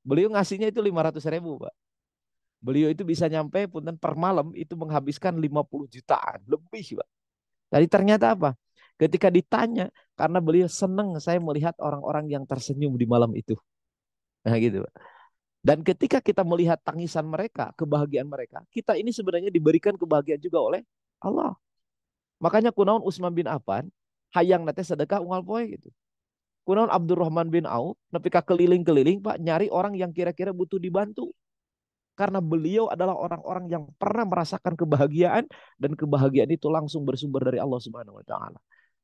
Beliau ngasihnya itu 500.000 Pak. Beliau itu bisa nyampe punten per malam itu menghabiskan 50 jutaan lebih Pak. Jadi ternyata apa? Ketika ditanya, karena beliau senang saya melihat orang-orang yang tersenyum di malam itu. Nah gitu. Pak. Dan ketika kita melihat tangisan mereka, kebahagiaan mereka, kita ini sebenarnya diberikan kebahagiaan juga oleh Allah. Makanya kunaon Utsman bin Affan, hayang nate sedekah unggal poe gitu. Kunaon Abdurrahman bin Auf, nepi ka keliling-keliling Pak, nyari orang yang kira-kira butuh dibantu. Karena beliau adalah orang-orang yang pernah merasakan kebahagiaan dan kebahagiaan itu langsung bersumber dari Allah Subhanahu wa taala.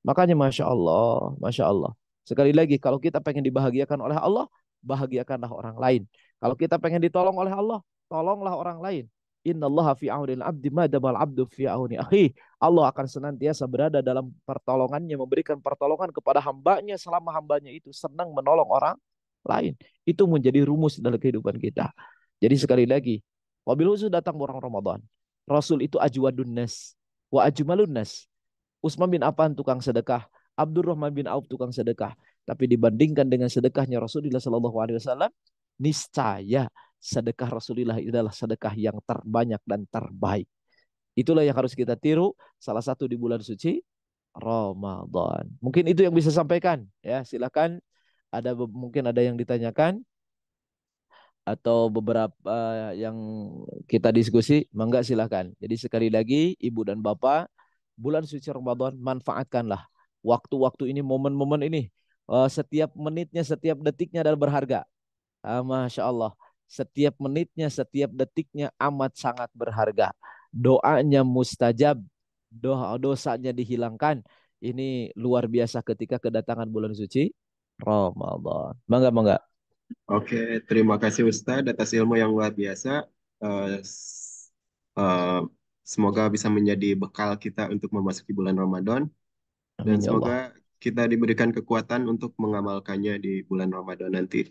Makanya Masya Allah, Masya Allah. Sekali lagi, kalau kita pengen dibahagiakan oleh Allah, bahagiakanlah orang lain. Kalau kita pengen ditolong oleh Allah, tolonglah orang lain. Innallaha fi aunil abdi ma damal abdu fi auni akhi. Allah akan senantiasa berada dalam pertolongannya, memberikan pertolongan kepada hambanya selama hambanya itu senang menolong orang lain. Itu menjadi rumus dalam kehidupan kita. Jadi sekali lagi, wabil khusus datang bulan Ramadan. Rasul itu ajwadun nas wa ajmalun nas. Utsman bin Affan tukang sedekah, Abdurrahman bin Auf tukang sedekah. Tapi dibandingkan dengan sedekahnya Rasulullah Shallallahu Alaihi Wasallam, niscaya sedekah Rasulullah adalah sedekah yang terbanyak dan terbaik. Itulah yang harus kita tiru. Salah satu di bulan suci Ramadan. Mungkin itu yang bisa sampaikan. Ya, silakan. Mungkin ada yang ditanyakan atau beberapa yang kita diskusi, mangga silakan. Jadi sekali lagi, Ibu dan Bapak, bulan suci Ramadan manfaatkanlah waktu-waktu ini, momen-momen ini. Setiap menitnya, setiap detiknya adalah berharga. Masya Allah, setiap menitnya, setiap detiknya amat sangat berharga. Doanya mustajab, dosanya dihilangkan. Ini luar biasa ketika kedatangan bulan suci Ramadan. Mangga, mangga. Oke, terima kasih Ustadz atas ilmu yang luar biasa. Eh, s- eh, Semoga bisa menjadi bekal kita untuk memasuki bulan Ramadan dan Amin ya semoga Allah. kita diberikan kekuatan untuk mengamalkannya di bulan Ramadan nanti.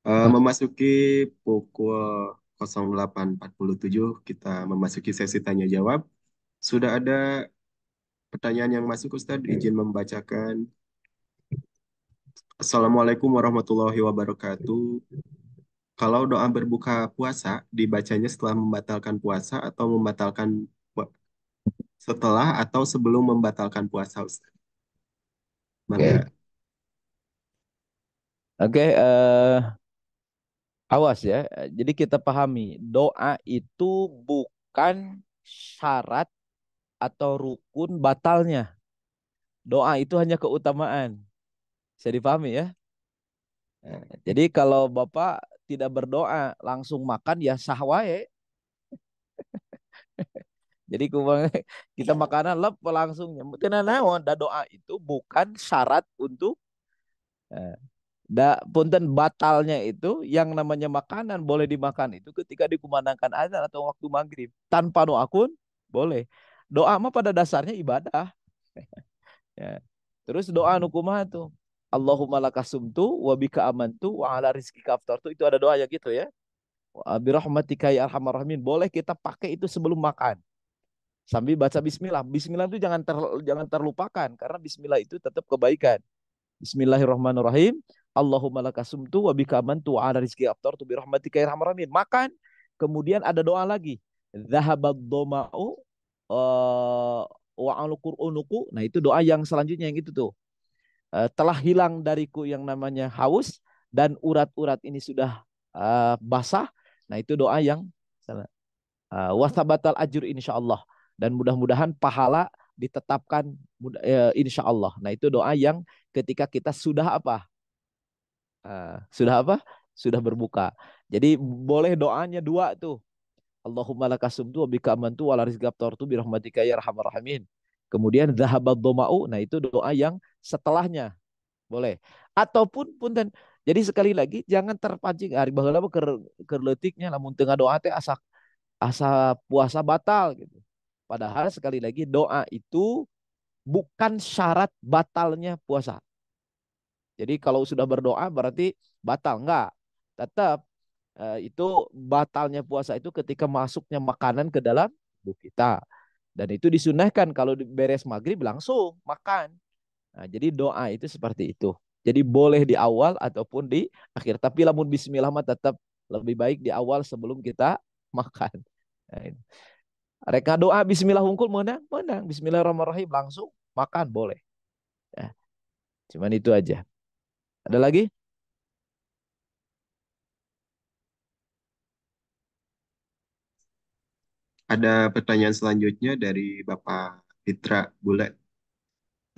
Nah, Memasuki pukul 08.47, kita memasuki sesi tanya jawab. Sudah ada pertanyaan yang masuk Ustadz, izin membacakan. Assalamualaikum warahmatullahi wabarakatuh. Kalau doa berbuka puasa dibacanya setelah membatalkan puasa atau setelah atau sebelum membatalkan puasa, Ustaz? oke. Mangga. Oke, awas ya. Jadi kita pahami, doa itu bukan syarat atau rukun batalnya. Doa itu hanya keutamaan. Bisa dipahami ya? Jadi kalau Bapak tidak berdoa langsung makan ya sah wae. Jadi kita makanan lep langsung nyambut. Naon, da doa itu bukan syarat untuk eh, punten batalnya itu yang namanya makanan boleh dimakan itu ketika dikumandangkan azan atau waktu maghrib. Tanpa doa pun boleh. Doa mah pada dasarnya ibadah. Ya. Terus doa nu kumaha tuh? Allahumma lakasumtu wa bika amantu wa ala rizkika aftartu. Itu ada doa ya gitu ya. Wa birahmatika ya arhamar rahimin. Boleh kita pakai itu sebelum makan. Sambil baca bismillah. Bismillah itu jangan terlupakan karena bismillah itu tetap kebaikan. Bismillahirrahmanirrahim. Allahumma lakasumtu wa bika amantu wa ala rizki aftartu bi rahmatika ya arhamar rahimin. Makan, kemudian ada doa lagi. Zahabad doma'u wa al-qur'unuku. Nah, itu doa yang selanjutnya yang itu tuh. telah hilang dariku yang namanya haus dan urat-urat ini sudah basah. Nah, itu doa yang wasabatal ajur insyaallah, dan mudah-mudahan pahala ditetapkan insyaallah. Nah, itu doa yang ketika kita sudah apa? Sudah apa? Sudah berbuka. Jadi boleh doanya dua tuh. Allahumma lakasumtu wa bika amantu wa la rizqa aftartu bi rahmatika ya arhamar rahimin. Kemudian zahabad dhama'u. Nah, itu doa yang setelahnya. Boleh. Ataupun punten. Jadi sekali lagi jangan terpancing hari baheula mah keur leutiknya lamun tengah doa teh asa asa puasa batal gitu. Padahal sekali lagi doa itu bukan syarat batalnya puasa. Jadi kalau sudah berdoa berarti batal, enggak. Tetap itu batalnya puasa itu ketika masuknya makanan ke dalam tubuh kita. Dan itu disunahkan kalau beres maghrib langsung makan. Nah, jadi doa itu seperti itu. Jadi boleh di awal ataupun di akhir. Tapi lamun bismillah mah tetap lebih baik di awal sebelum kita makan. Nah, ini. Reka doa bismillah hungkul menang, menang. Bismillahirrahmanirrahim langsung makan boleh. Ya, cuman itu aja. Ada lagi? Ada pertanyaan selanjutnya dari Bapak Fitra Bule.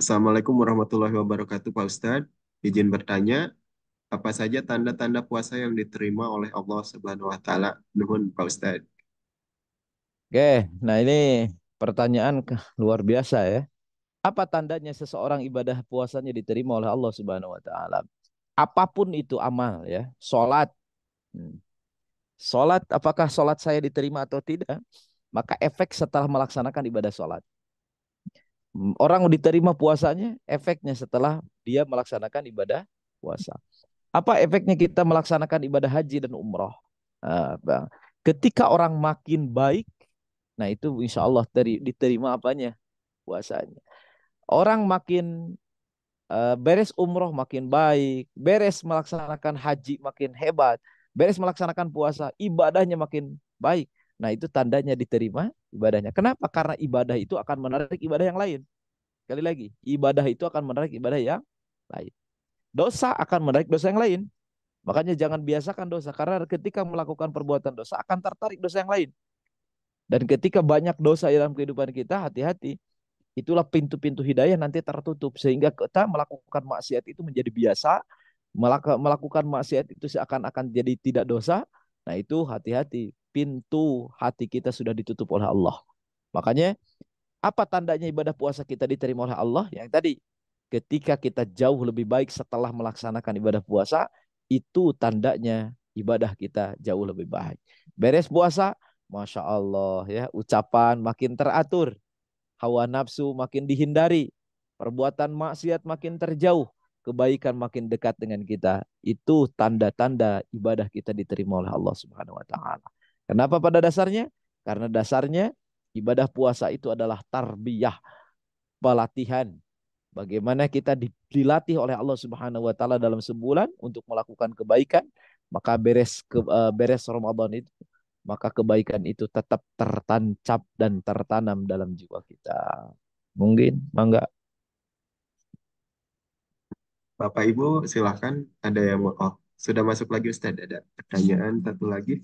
Assalamualaikum warahmatullahi wabarakatuh, Pak Ustadz. Izin bertanya, apa saja tanda-tanda puasa yang diterima oleh Allah Subhanahu wa Ta'ala? Nuhun, Pak Ustadz. Oke, nah ini pertanyaan luar biasa ya. Apa tandanya seseorang ibadah puasanya diterima oleh Allah Subhanahu wa taala? Apapun itu amal ya. Salat. Salat, apakah salat saya diterima atau tidak? Maka efek setelah melaksanakan ibadah salat. Orang diterima puasanya, efeknya setelah dia melaksanakan ibadah puasa. Apa efeknya kita melaksanakan ibadah haji dan umroh? Ketika orang makin baik, nah itu insya Allah diterima apanya? Puasanya. Orang makin beres umroh makin baik, beres melaksanakan haji makin hebat, beres melaksanakan puasa, ibadahnya makin baik. Nah, itu tandanya diterima ibadahnya. Kenapa? Karena ibadah itu akan menarik ibadah yang lain. Sekali lagi, ibadah itu akan menarik ibadah yang lain. Dosa akan menarik dosa yang lain. Makanya jangan biasakan dosa, karena ketika melakukan perbuatan dosa akan tertarik dosa yang lain. Dan ketika banyak dosa dalam kehidupan kita, hati-hati. Itulah pintu-pintu hidayah nanti tertutup sehingga kita melakukan maksiat itu menjadi biasa, melakukan maksiat itu seakan-akan jadi tidak dosa. Nah, itu hati-hati, pintu hati kita sudah ditutup oleh Allah. Makanya apa tandanya ibadah puasa kita diterima oleh Allah? Yang tadi, ketika kita jauh lebih baik setelah melaksanakan ibadah puasa, itu tandanya ibadah kita jauh lebih baik. Beres puasa, Masya Allah ya, ucapan makin teratur, hawa nafsu makin dihindari, perbuatan maksiat makin terjauh, kebaikan makin dekat dengan kita. Itu tanda-tanda ibadah kita diterima oleh Allah Subhanahu wa taala. Kenapa pada dasarnya? Karena dasarnya ibadah puasa itu adalah tarbiyah, pelatihan. Bagaimana kita dilatih oleh Allah Subhanahu wa taala dalam sebulan untuk melakukan kebaikan, maka beres Ramadan itu maka kebaikan itu tetap tertancap dan tertanam dalam jiwa kita. Mungkin, Mangga. Bapak Ibu, silahkan. Ada yang mau? Oh, sudah masuk lagi Ustadz. Ada pertanyaan satu lagi.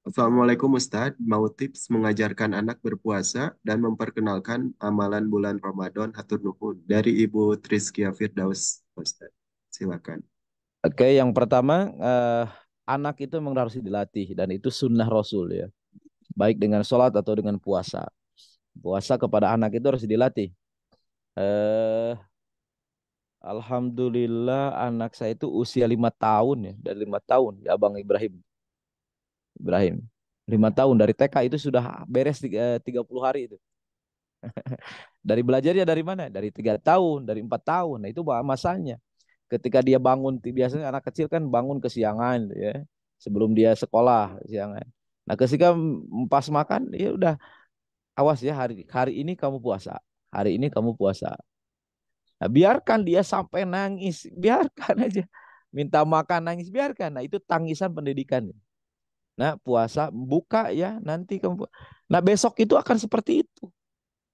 Assalamualaikum Ustadz. Mau tips mengajarkan anak berpuasa dan memperkenalkan amalan bulan Ramadan Hatur Nuhun dari Ibu Triskia Firdaus, Ustadz. Silakan. Oke, yang pertama, anak itu memang harus dilatih dan itu sunnah Rasul ya. Baik dengan sholat atau dengan puasa. Puasa kepada anak itu harus dilatih. Eh, Alhamdulillah anak saya itu usia 5 tahun ya, dari 5 tahun ya Abang Ibrahim. Ibrahim. 5 tahun dari TK itu sudah beres 30 hari itu. Dari belajarnya dari mana? Dari 3 tahun, dari 4 tahun. Nah, itu masanya. Ketika dia bangun, biasanya anak kecil kan bangun kesiangan ya, sebelum dia sekolah kesiangan. Nah, ketika pas makan, ya udah awas ya, hari hari ini kamu puasa, hari ini kamu puasa. Nah, biarkan dia sampai nangis, biarkan aja. Minta makan nangis, biarkan. Nah, itu tangisan pendidikan. Nah, puasa buka ya, nanti kamu. Nah, besok itu akan seperti itu.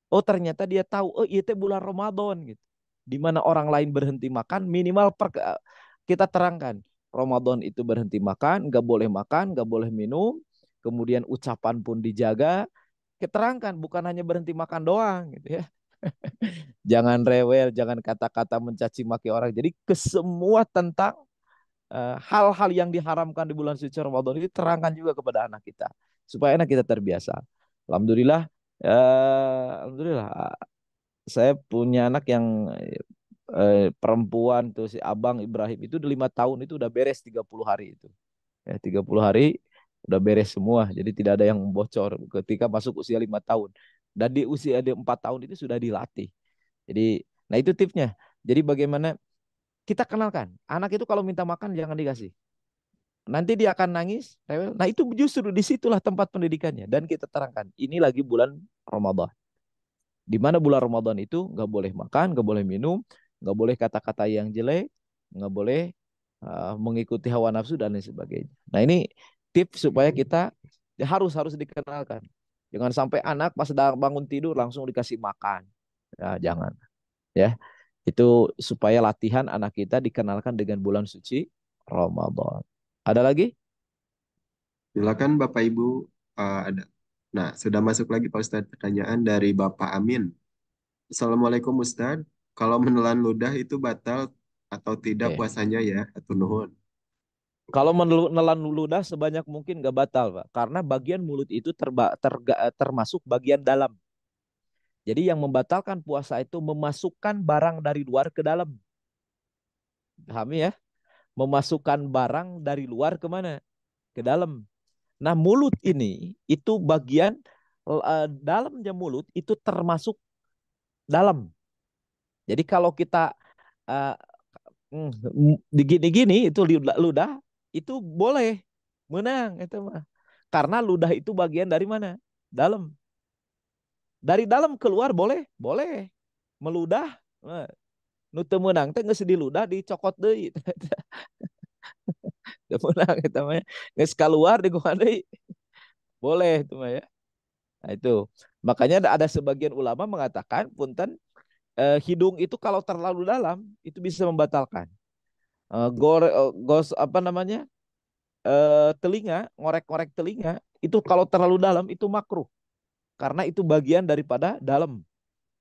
Oh, ternyata dia tahu, oh itu bulan Ramadan gitu. di mana orang lain berhenti makan, minimal kita terangkan. Ramadan itu berhenti makan, nggak boleh minum, kemudian ucapan pun dijaga, keterangkan bukan hanya berhenti makan doang gitu ya. Jangan rewel, jangan kata-kata mencaci maki orang. Jadi kesemua tentang hal-hal yang diharamkan di bulan suci Ramadan itu terangkan juga kepada anak kita supaya anak kita terbiasa. Alhamdulillah, alhamdulillah saya punya anak yang perempuan tuh si Abang Ibrahim itu udah 5 tahun itu udah beres 30 hari itu. Ya, 30 hari udah beres semua. Jadi tidak ada yang bocor ketika masuk usia 5 tahun. Dan di usia dia 4 tahun itu sudah dilatih. Jadi, nah itu tipsnya. Jadi bagaimana kita kenalkan. Anak itu kalau minta makan jangan dikasih. Nanti dia akan nangis, rewel. Nah itu justru disitulah tempat pendidikannya. Dan kita terangkan, ini lagi bulan Ramadan. Di mana bulan Ramadan itu nggak boleh makan, nggak boleh minum, nggak boleh kata-kata yang jelek, nggak boleh mengikuti hawa nafsu dan lain sebagainya. Nah ini tips supaya kita harus dikenalkan. Jangan sampai anak pas bangun tidur langsung dikasih makan. Ya, jangan. Ya, itu supaya latihan anak kita dikenalkan dengan bulan suci Ramadan. Ada lagi? Silakan Bapak Ibu, ada. Nah, sudah masuk lagi Pak Ustadz pertanyaan dari Bapak Amin. Assalamualaikum Ustadz. Kalau menelan ludah itu batal atau tidak Oke. puasanya ya? Atau nuhun. Kalau menelan ludah sebanyak mungkin nggak batal, Pak. Karena bagian mulut itu termasuk bagian dalam. Jadi yang membatalkan puasa itu memasukkan barang dari luar ke dalam. Pahami ya? Memasukkan barang dari luar kemana? Ke dalam. Nah mulut ini itu bagian dalamnya mulut itu termasuk dalam. Jadi kalau kita uh, digini-gini itu ludah itu boleh menang itu mah. Karena ludah itu bagian dari mana? Dalam. Dari dalam keluar boleh, boleh. Meludah, nu teu meunang teh geus di ludah dicokot deui. Teu meunang eta mah. Geus kaluar di kumaha deui. Boleh itu mah ya. Nah itu. Makanya ada sebagian ulama mengatakan punten hidung itu kalau terlalu dalam itu bisa membatalkan. Gos apa namanya? Telinga, ngorek-ngorek telinga itu kalau terlalu dalam itu makruh karena itu bagian daripada dalam.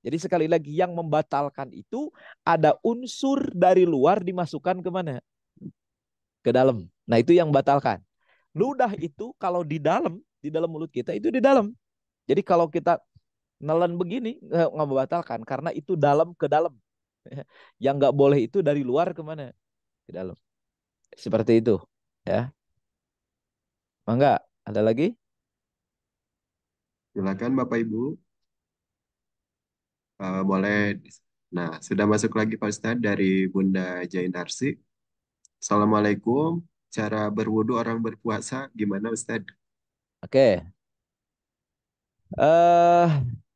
Jadi sekali lagi yang membatalkan itu ada unsur dari luar dimasukkan kemana? Ke dalam. Nah itu yang membatalkan. Ludah itu kalau di dalam mulut kita itu di dalam. Jadi kalau kita nelan begini nggak membatalkan karena itu dalam ke dalam. Yang nggak boleh itu dari luar kemana? Ke dalam. Seperti itu. Ya. Enggak. Ada lagi? Silakan Bapak Ibu, boleh. Nah, sudah masuk lagi Pak Ustadz dari Bunda Jainarsi. Assalamualaikum. Cara berwudu orang berpuasa gimana Ustadz? Oke. Eh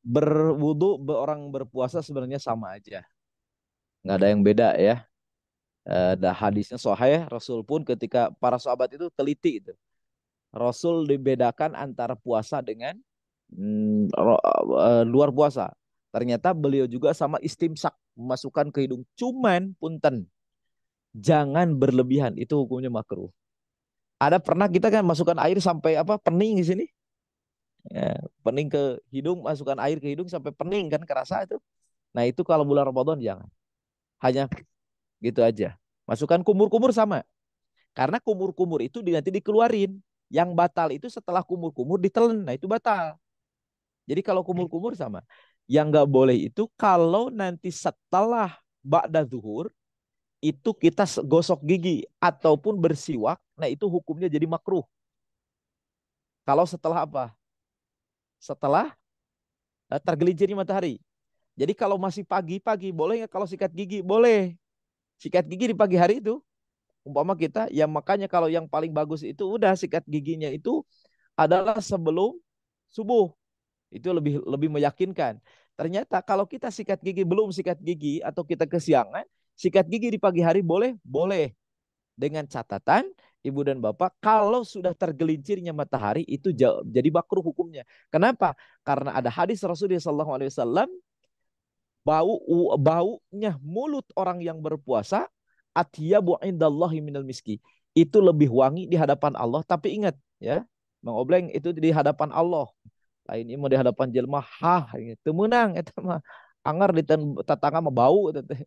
berwudu orang berpuasa sebenarnya sama aja. Nggak ada yang beda ya. Ada hadisnya sahih, Rasul pun ketika para sahabat itu teliti itu. Rasul dibedakan antara puasa dengan luar puasa. Ternyata beliau juga sama istimsak memasukkan ke hidung. Cuman punten jangan berlebihan itu hukumnya makruh. Ada pernah kita kan masukkan air sampai apa pening di sini. Ya, pening ke hidung, masukkan air ke hidung sampai pening kan kerasa itu. Nah itu kalau bulan Ramadan jangan. Hanya gitu aja. Masukkan kumur-kumur sama. Karena kumur-kumur itu nanti dikeluarin. Yang batal itu setelah kumur-kumur ditelen. Nah itu batal. Jadi kalau kumur-kumur sama. Yang nggak boleh itu kalau nanti setelah ba'da zuhur itu kita gosok gigi ataupun bersiwak. Nah itu hukumnya jadi makruh. Kalau setelah apa? Setelah tergelincirnya matahari. Jadi kalau masih pagi-pagi boleh nggak kalau sikat gigi? Boleh. Sikat gigi di pagi hari itu. Umpama kita, ya makanya kalau yang paling bagus itu udah sikat giginya itu adalah sebelum subuh. Itu lebih lebih meyakinkan. Ternyata kalau kita sikat gigi belum sikat gigi atau kita kesiangan, sikat gigi di pagi hari boleh? Boleh. Dengan catatan Ibu dan Bapak, kalau sudah tergelincirnya matahari itu jadi makruh hukumnya. Kenapa? Karena ada hadis Rasulullah SAW baunya mulut orang yang berpuasa atyabu indallahi minal miski. Itu lebih wangi di hadapan Allah, tapi ingat ya, Bang Obleng, itu di hadapan Allah. Lain mau di hadapan jelma itu menang itu mah anggar di tetangga mah bau itu teh.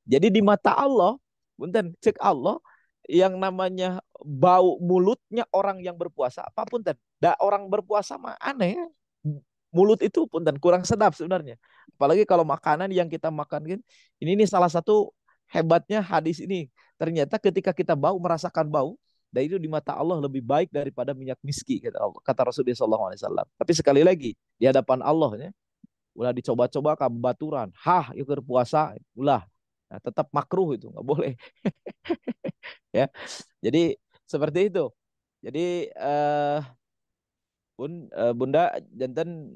Jadi di mata Allah, punten cek Allah yang namanya bau mulutnya orang yang berpuasa apapun ten. Da orang berpuasa mah aneh. Mulut itu punten kurang sedap sebenarnya. Apalagi kalau makanan yang kita makan kan. Ini nih salah satu hebatnya hadis ini. Ternyata ketika kita merasakan bau, dan itu di mata Allah lebih baik daripada minyak miski kata Allah, kata Rasulullah SAW. Tapi sekali lagi di hadapan Allah ya, ulah dicoba-coba ke baturan, itu berpuasa, ulah. Nah, tetap makruh itu nggak boleh ya. Jadi seperti itu. Jadi Bunda jantan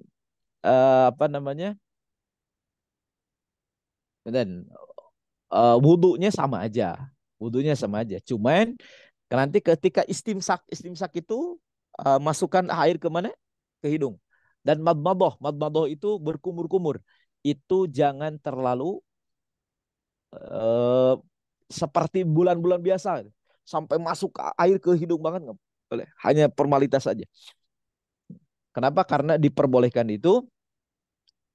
apa namanya? Dan wudhunya sama aja. Wudhunya sama aja. Cuman nanti ketika istimsak, istimsak itu masukkan air ke mana? Ke hidung. Dan madmadoh, madmadoh itu berkumur-kumur. Itu jangan terlalu seperti bulan-bulan biasa. Sampai masuk air ke hidung banget nggak boleh. Hanya formalitas saja. Kenapa? Karena diperbolehkan itu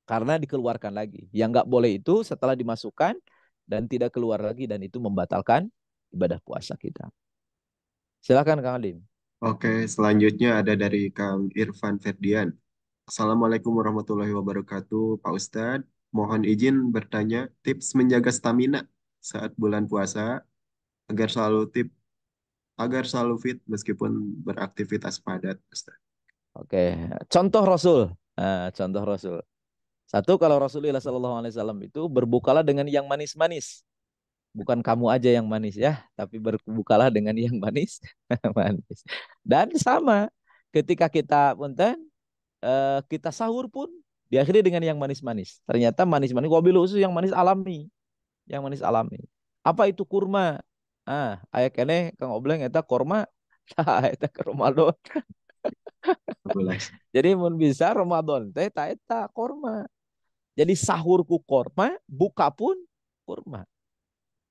karena dikeluarkan lagi. Yang nggak boleh itu setelah dimasukkan dan tidak keluar lagi dan itu membatalkan ibadah puasa kita. Silakan Kang Adim. Oke, selanjutnya ada dari Kang Irfan Ferdian. Assalamualaikum warahmatullahi wabarakatuh, Pak Ustadz. Mohon izin bertanya tips menjaga stamina saat bulan puasa agar agar selalu fit meskipun beraktivitas padat, Ustadz. Oke, contoh Rasul. Contoh Rasul. Satu, kalau Rasulullah SAW itu berbukalah dengan yang manis-manis. Bukan kamu aja yang manis ya, tapi berbukalah dengan yang manis, manis. Dan sama, ketika kita punten, kita sahur pun diakhiri dengan yang manis-manis. Ternyata manis-manis, wabil khusus yang manis alami, yang manis alami. Apa itu kurma? Ayat kene Kang Obleng eta kurma, eta ke Ramadan. Boleh. Jadi mun bisa Ramadan teh eta kurma. Jadi sahurku kurma, buka pun kurma.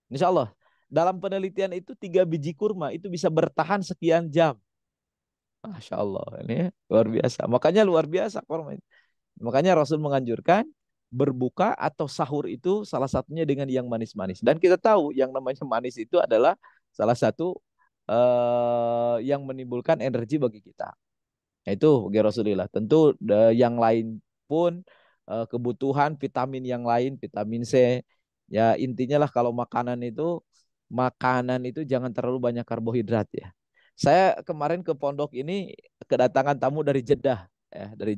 Insya Allah. Dalam penelitian itu 3 biji kurma itu bisa bertahan sekian jam. Masya Allah. Ini luar biasa. Makanya luar biasa kurma. Makanya Rasul menganjurkan berbuka atau sahur itu salah satunya dengan yang manis-manis. Dan kita tahu yang namanya manis itu adalah salah satu yang menimbulkan energi bagi kita. Itu bagi Rasulullah. Tentu yang lain pun kebutuhan vitamin yang lain, vitamin C. Ya intinya lah kalau makanan itu jangan terlalu banyak karbohidrat ya. Saya kemarin ke pondok ini kedatangan tamu dari Jeddah, ya, dari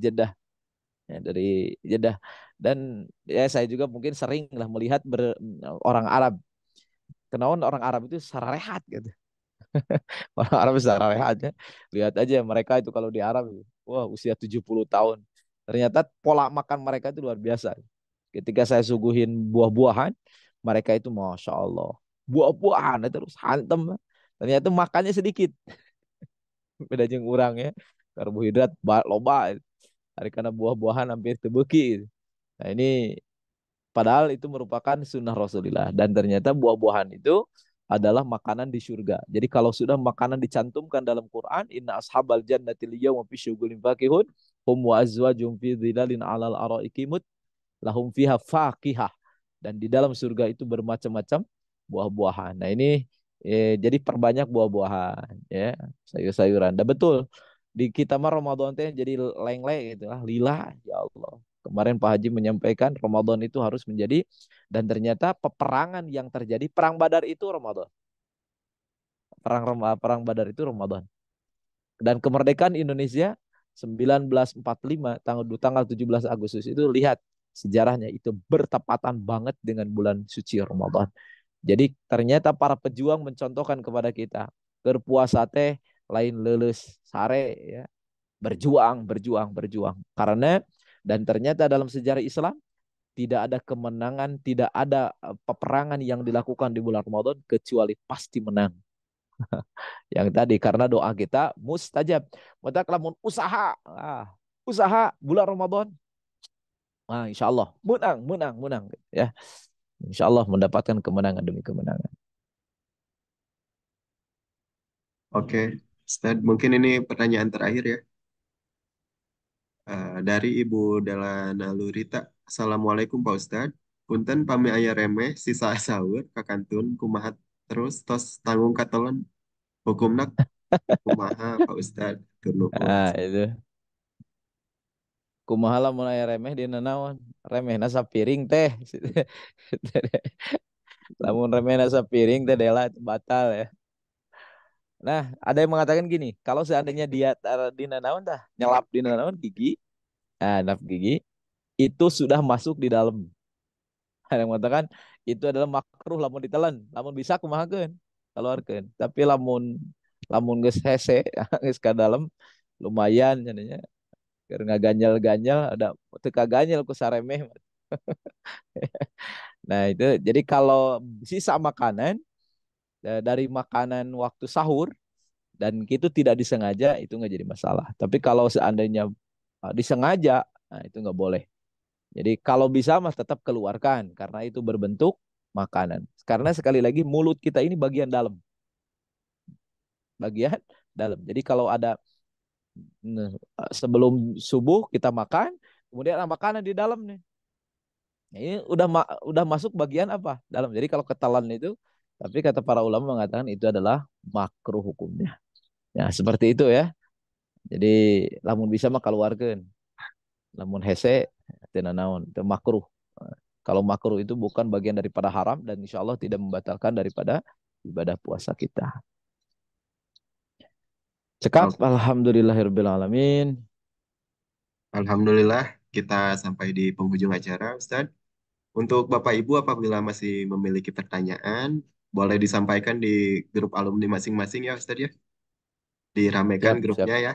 Jeddah. Dan ya saya juga mungkin sering lah melihat orang Arab. Kenaon orang Arab itu secara rehat gitu. Orang Arab secara rehatnya. Lihat aja mereka itu kalau di Arab, wah usia 70 tahun. Ternyata pola makan mereka itu luar biasa. Ketika saya suguhin buah-buahan, mereka itu Masya Allah. Buah-buahan terus hantem. Ternyata makannya sedikit. Beda jeung urang ya. Karbohidrat loba. Hari karena buah-buahan hampir tebeki. Nah ini padahal itu merupakan sunnah Rasulullah. Dan ternyata buah-buahan itu adalah makanan di surga. Jadi kalau sudah makanan dicantumkan dalam Quran, inna ashabal jannati liyawma fi syughulin fakihun, hum wa azwajum fi dhilalin alal araikimut, lahum fiha faqihah. Dan di dalam surga itu bermacam-macam buah-buahan. Nah ini jadi perbanyak buah-buahan, ya, sayur-sayuran. Dan betul di kita mah Ramadan teh jadi lengle gitu lah, lila ya Allah. Kemarin Pak Haji menyampaikan Ramadan itu harus menjadi, dan ternyata peperangan yang terjadi, perang Badar itu Ramadan. Perang Badar itu Ramadan. Dan kemerdekaan Indonesia 1945 tanggal 17 Agustus itu lihat sejarahnya itu bertepatan banget dengan bulan suci Ramadan. Jadi ternyata para pejuang mencontohkan kepada kita berpuasa teh lain lulus sare ya, berjuang, berjuang, berjuang. Karena dan ternyata dalam sejarah Islam tidak ada kemenangan, tidak ada peperangan yang dilakukan di bulan Ramadan kecuali pasti menang. Yang tadi karena doa kita mustajab. Maka lamun usaha bulan Ramadan Nah, insya Allah menang, menang, menang. Ya, insya Allah mendapatkan kemenangan demi kemenangan. Oke, Ustaz, mungkin ini pertanyaan terakhir ya. Dari Ibu Dalla Lurita. Assalamualaikum Pak Ustad. Punten pami aya remeh sisa sahur kakantun kumaha terus tos tanggung katelon hukumna kumaha Pak Ustad tur nuhun. Nah, itu. Kumaha lamun aya remeh di nanaon? Remeh nasa piring teh. Lamun remeh nasa piring teh dela itu batal ya. Nah, ada yang mengatakan gini, kalau seandainya dia taruh di nanaon dah, nyelap di nanaon gigi, naf gigi, itu sudah masuk di dalam. Ada yang mengatakan itu adalah makruh lamun ditelan, lamun bisa kumahakeun, keluarkeun. Tapi lamun lamun geus hese, geus ka dalam lumayan jadinya karena ganjal-ganjal ada teu ganjal ku saremeh. Nah, itu jadi kalau sisa makanan dari makanan waktu sahur dan itu tidak disengaja itu nggak jadi masalah. Tapi kalau seandainya disengaja, nah itu nggak boleh. Jadi kalau bisa mas tetap keluarkan karena itu berbentuk makanan. Karena sekali lagi mulut kita ini bagian dalam. Jadi kalau ada sebelum subuh kita makan, kemudian ada makanan di dalam nih. Ini udah masuk bagian apa? Dalam. Jadi kalau ketelan itu, tapi kata para ulama mengatakan itu adalah makruh hukumnya. Ya seperti itu ya. Jadi lamun bisa mah keluarkan. Lamun hese teu naon, itu makruh. Kalau makruh itu bukan bagian daripada haram dan insya Allah tidak membatalkan daripada ibadah puasa kita. Cekap, Oke. alhamdulillahirabbil alamin. Alhamdulillah kita sampai di penghujung acara Ustad. Untuk Bapak Ibu apabila masih memiliki pertanyaan boleh disampaikan di grup alumni masing-masing ya Ustad ya. Diramekan Siap, siap, grupnya ya.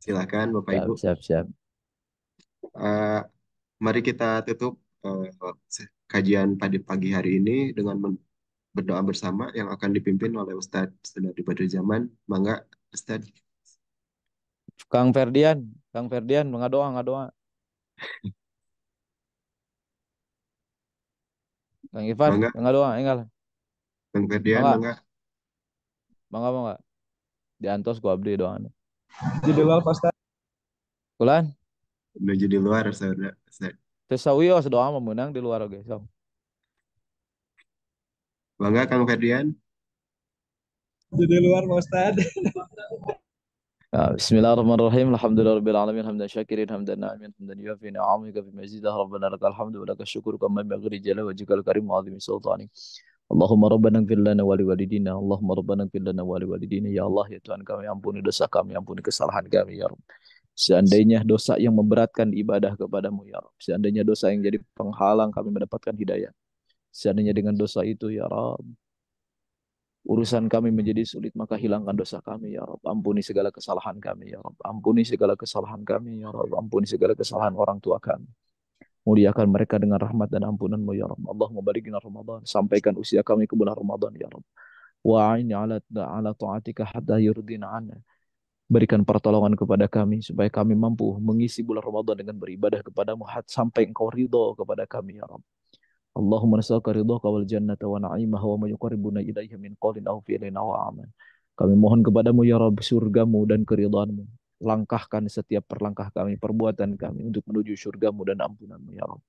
Silakan Bapak siap, Ibu. siap, siap. Eh, Mari kita tutup kajian pada pagi hari ini dengan berdoa bersama yang akan dipimpin oleh Ustadz Sunardi Badruzaman. Mangga, Ustadz. Kang Ferdian, ngadoa, ngadoa. Kang Ivan, Mangga, ngadoa, enggak. Bang Ferdian, Mangga, mangga. mangga, mangga. Diantos ku abdi doanya. Jadi luar Pak. Kulan, Menuju di luar, saudara. Ustadz. tesawios doa memenang di luar oge. So. Mangga, Kang Ferdian. Jadi luar Pak Ustad. Ya, Bismillahirrahmanirrahim. Alhamdulillahirabbil alamin hamdan syakirin hamdan na'imin hamdan yuafi ni'amika bi mazidah rabbana lakal hamdu wa lakal syukru kama yanbaghi li jalali wajhikal karim wa 'azimi sultani. Allahumma rabbana ighfir lana wa liwalidina. Allahumma rabbana ighfir lana wa liwalidina. Ya Allah ya Tuhan kami ampuni dosa kami, ampuni kesalahan kami ya Rabb. Seandainya dosa yang memberatkan ibadah kepadamu ya Rabb. Seandainya dosa yang jadi penghalang kami mendapatkan hidayah. Seandainya dengan dosa itu ya Rabb urusan kami menjadi sulit, maka hilangkan dosa kami, ya Rabb. Ampuni segala kesalahan kami, ya Rabb. Ampuni segala kesalahan kami, ya Rabb. Ampuni segala kesalahan orang tua kami. Muliakan mereka dengan rahmat dan ampunan-Mu, ya Rabb. Allahumma barikna Ramadan. Sampaikan usia kami ke bulan Ramadan, ya Rabb. Wa'ini ala ta'atika hatta yurdina anna. Berikan pertolongan kepada kami supaya kami mampu mengisi bulan Ramadan dengan beribadah kepadamu sampai Engkau ridho kepada kami, ya Rabb. Allahumma nas'aluka ridhaka wal jannata wa na'imaha wa ma yuqarribuna ilaiha min qawlin aw fi'lin aw amal. Kami mohon kepadamu ya Rabb surgamu dan keridhaanmu. Langkahkan setiap perlangkah kami, perbuatan kami untuk menuju surgamu dan ampunanmu ya Rabb.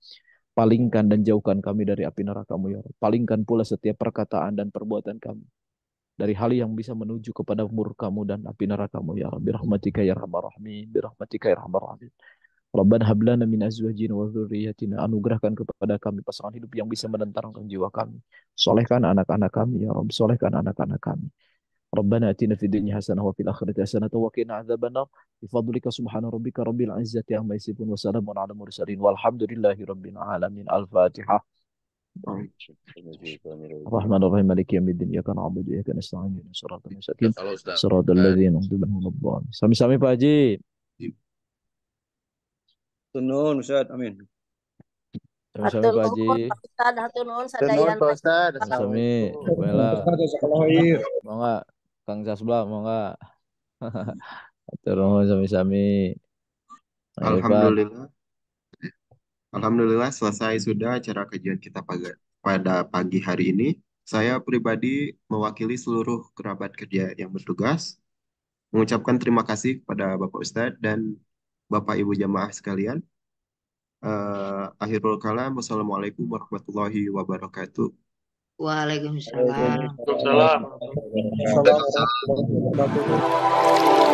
Palingkan dan jauhkan kami dari api neraka-Mu ya Rabb. Palingkan pula setiap perkataan dan perbuatan kami dari hal yang bisa menuju kepada murka-Mu dan api neraka-Mu ya Rabb. Birahmatika ya arhamar rahimin, birahmatika ya arhamar rahimin. Rabbana hab lana min azwajina wa dzurriyyatina, anugerahkan kepada kami pasangan hidup yang bisa menenteramkan jiwa kami. Solehkan anak-anak kami ya Rabb, solehkan anak-anak kami. Rabbana atina fid dunya hasanah wa fil akhirati hasanah wa qina adzabannar. Bi fadlika subhana rabbika rabbil izzati amma yasifun wa salamun ala mursalin walhamdulillahi rabbil alamin. Al-Fatihah. الرحمن الرحيم مالك يوم الدين إياك نعبد وإياك نستعين اهدنا الصراط المستقيم صراط الذين أنعمت عليهم. Sami-sami Pak Haji. Tunun Ustad, amin. Sami-sami Pak Haji. Hatunun Tunun sadayana. Pak Ustad. Sami, Assalamualaikum. Bella. Jazakallahu khair. Mau nggak? Kang Sasbla, mau nggak? Turun sami-sami. Ayo, Pak. Alhamdulillah. Alhamdulillah selesai sudah acara kajian kita pada pagi hari ini. Saya pribadi mewakili seluruh kerabat kerja yang bertugas, mengucapkan terima kasih kepada Bapak Ustadz dan Bapak Ibu jamaah sekalian. Akhirul kalam, wassalamualaikum warahmatullahi wabarakatuh. Waalaikumsalam. Waalaikumsalam warahmatullahi wabarakatuh.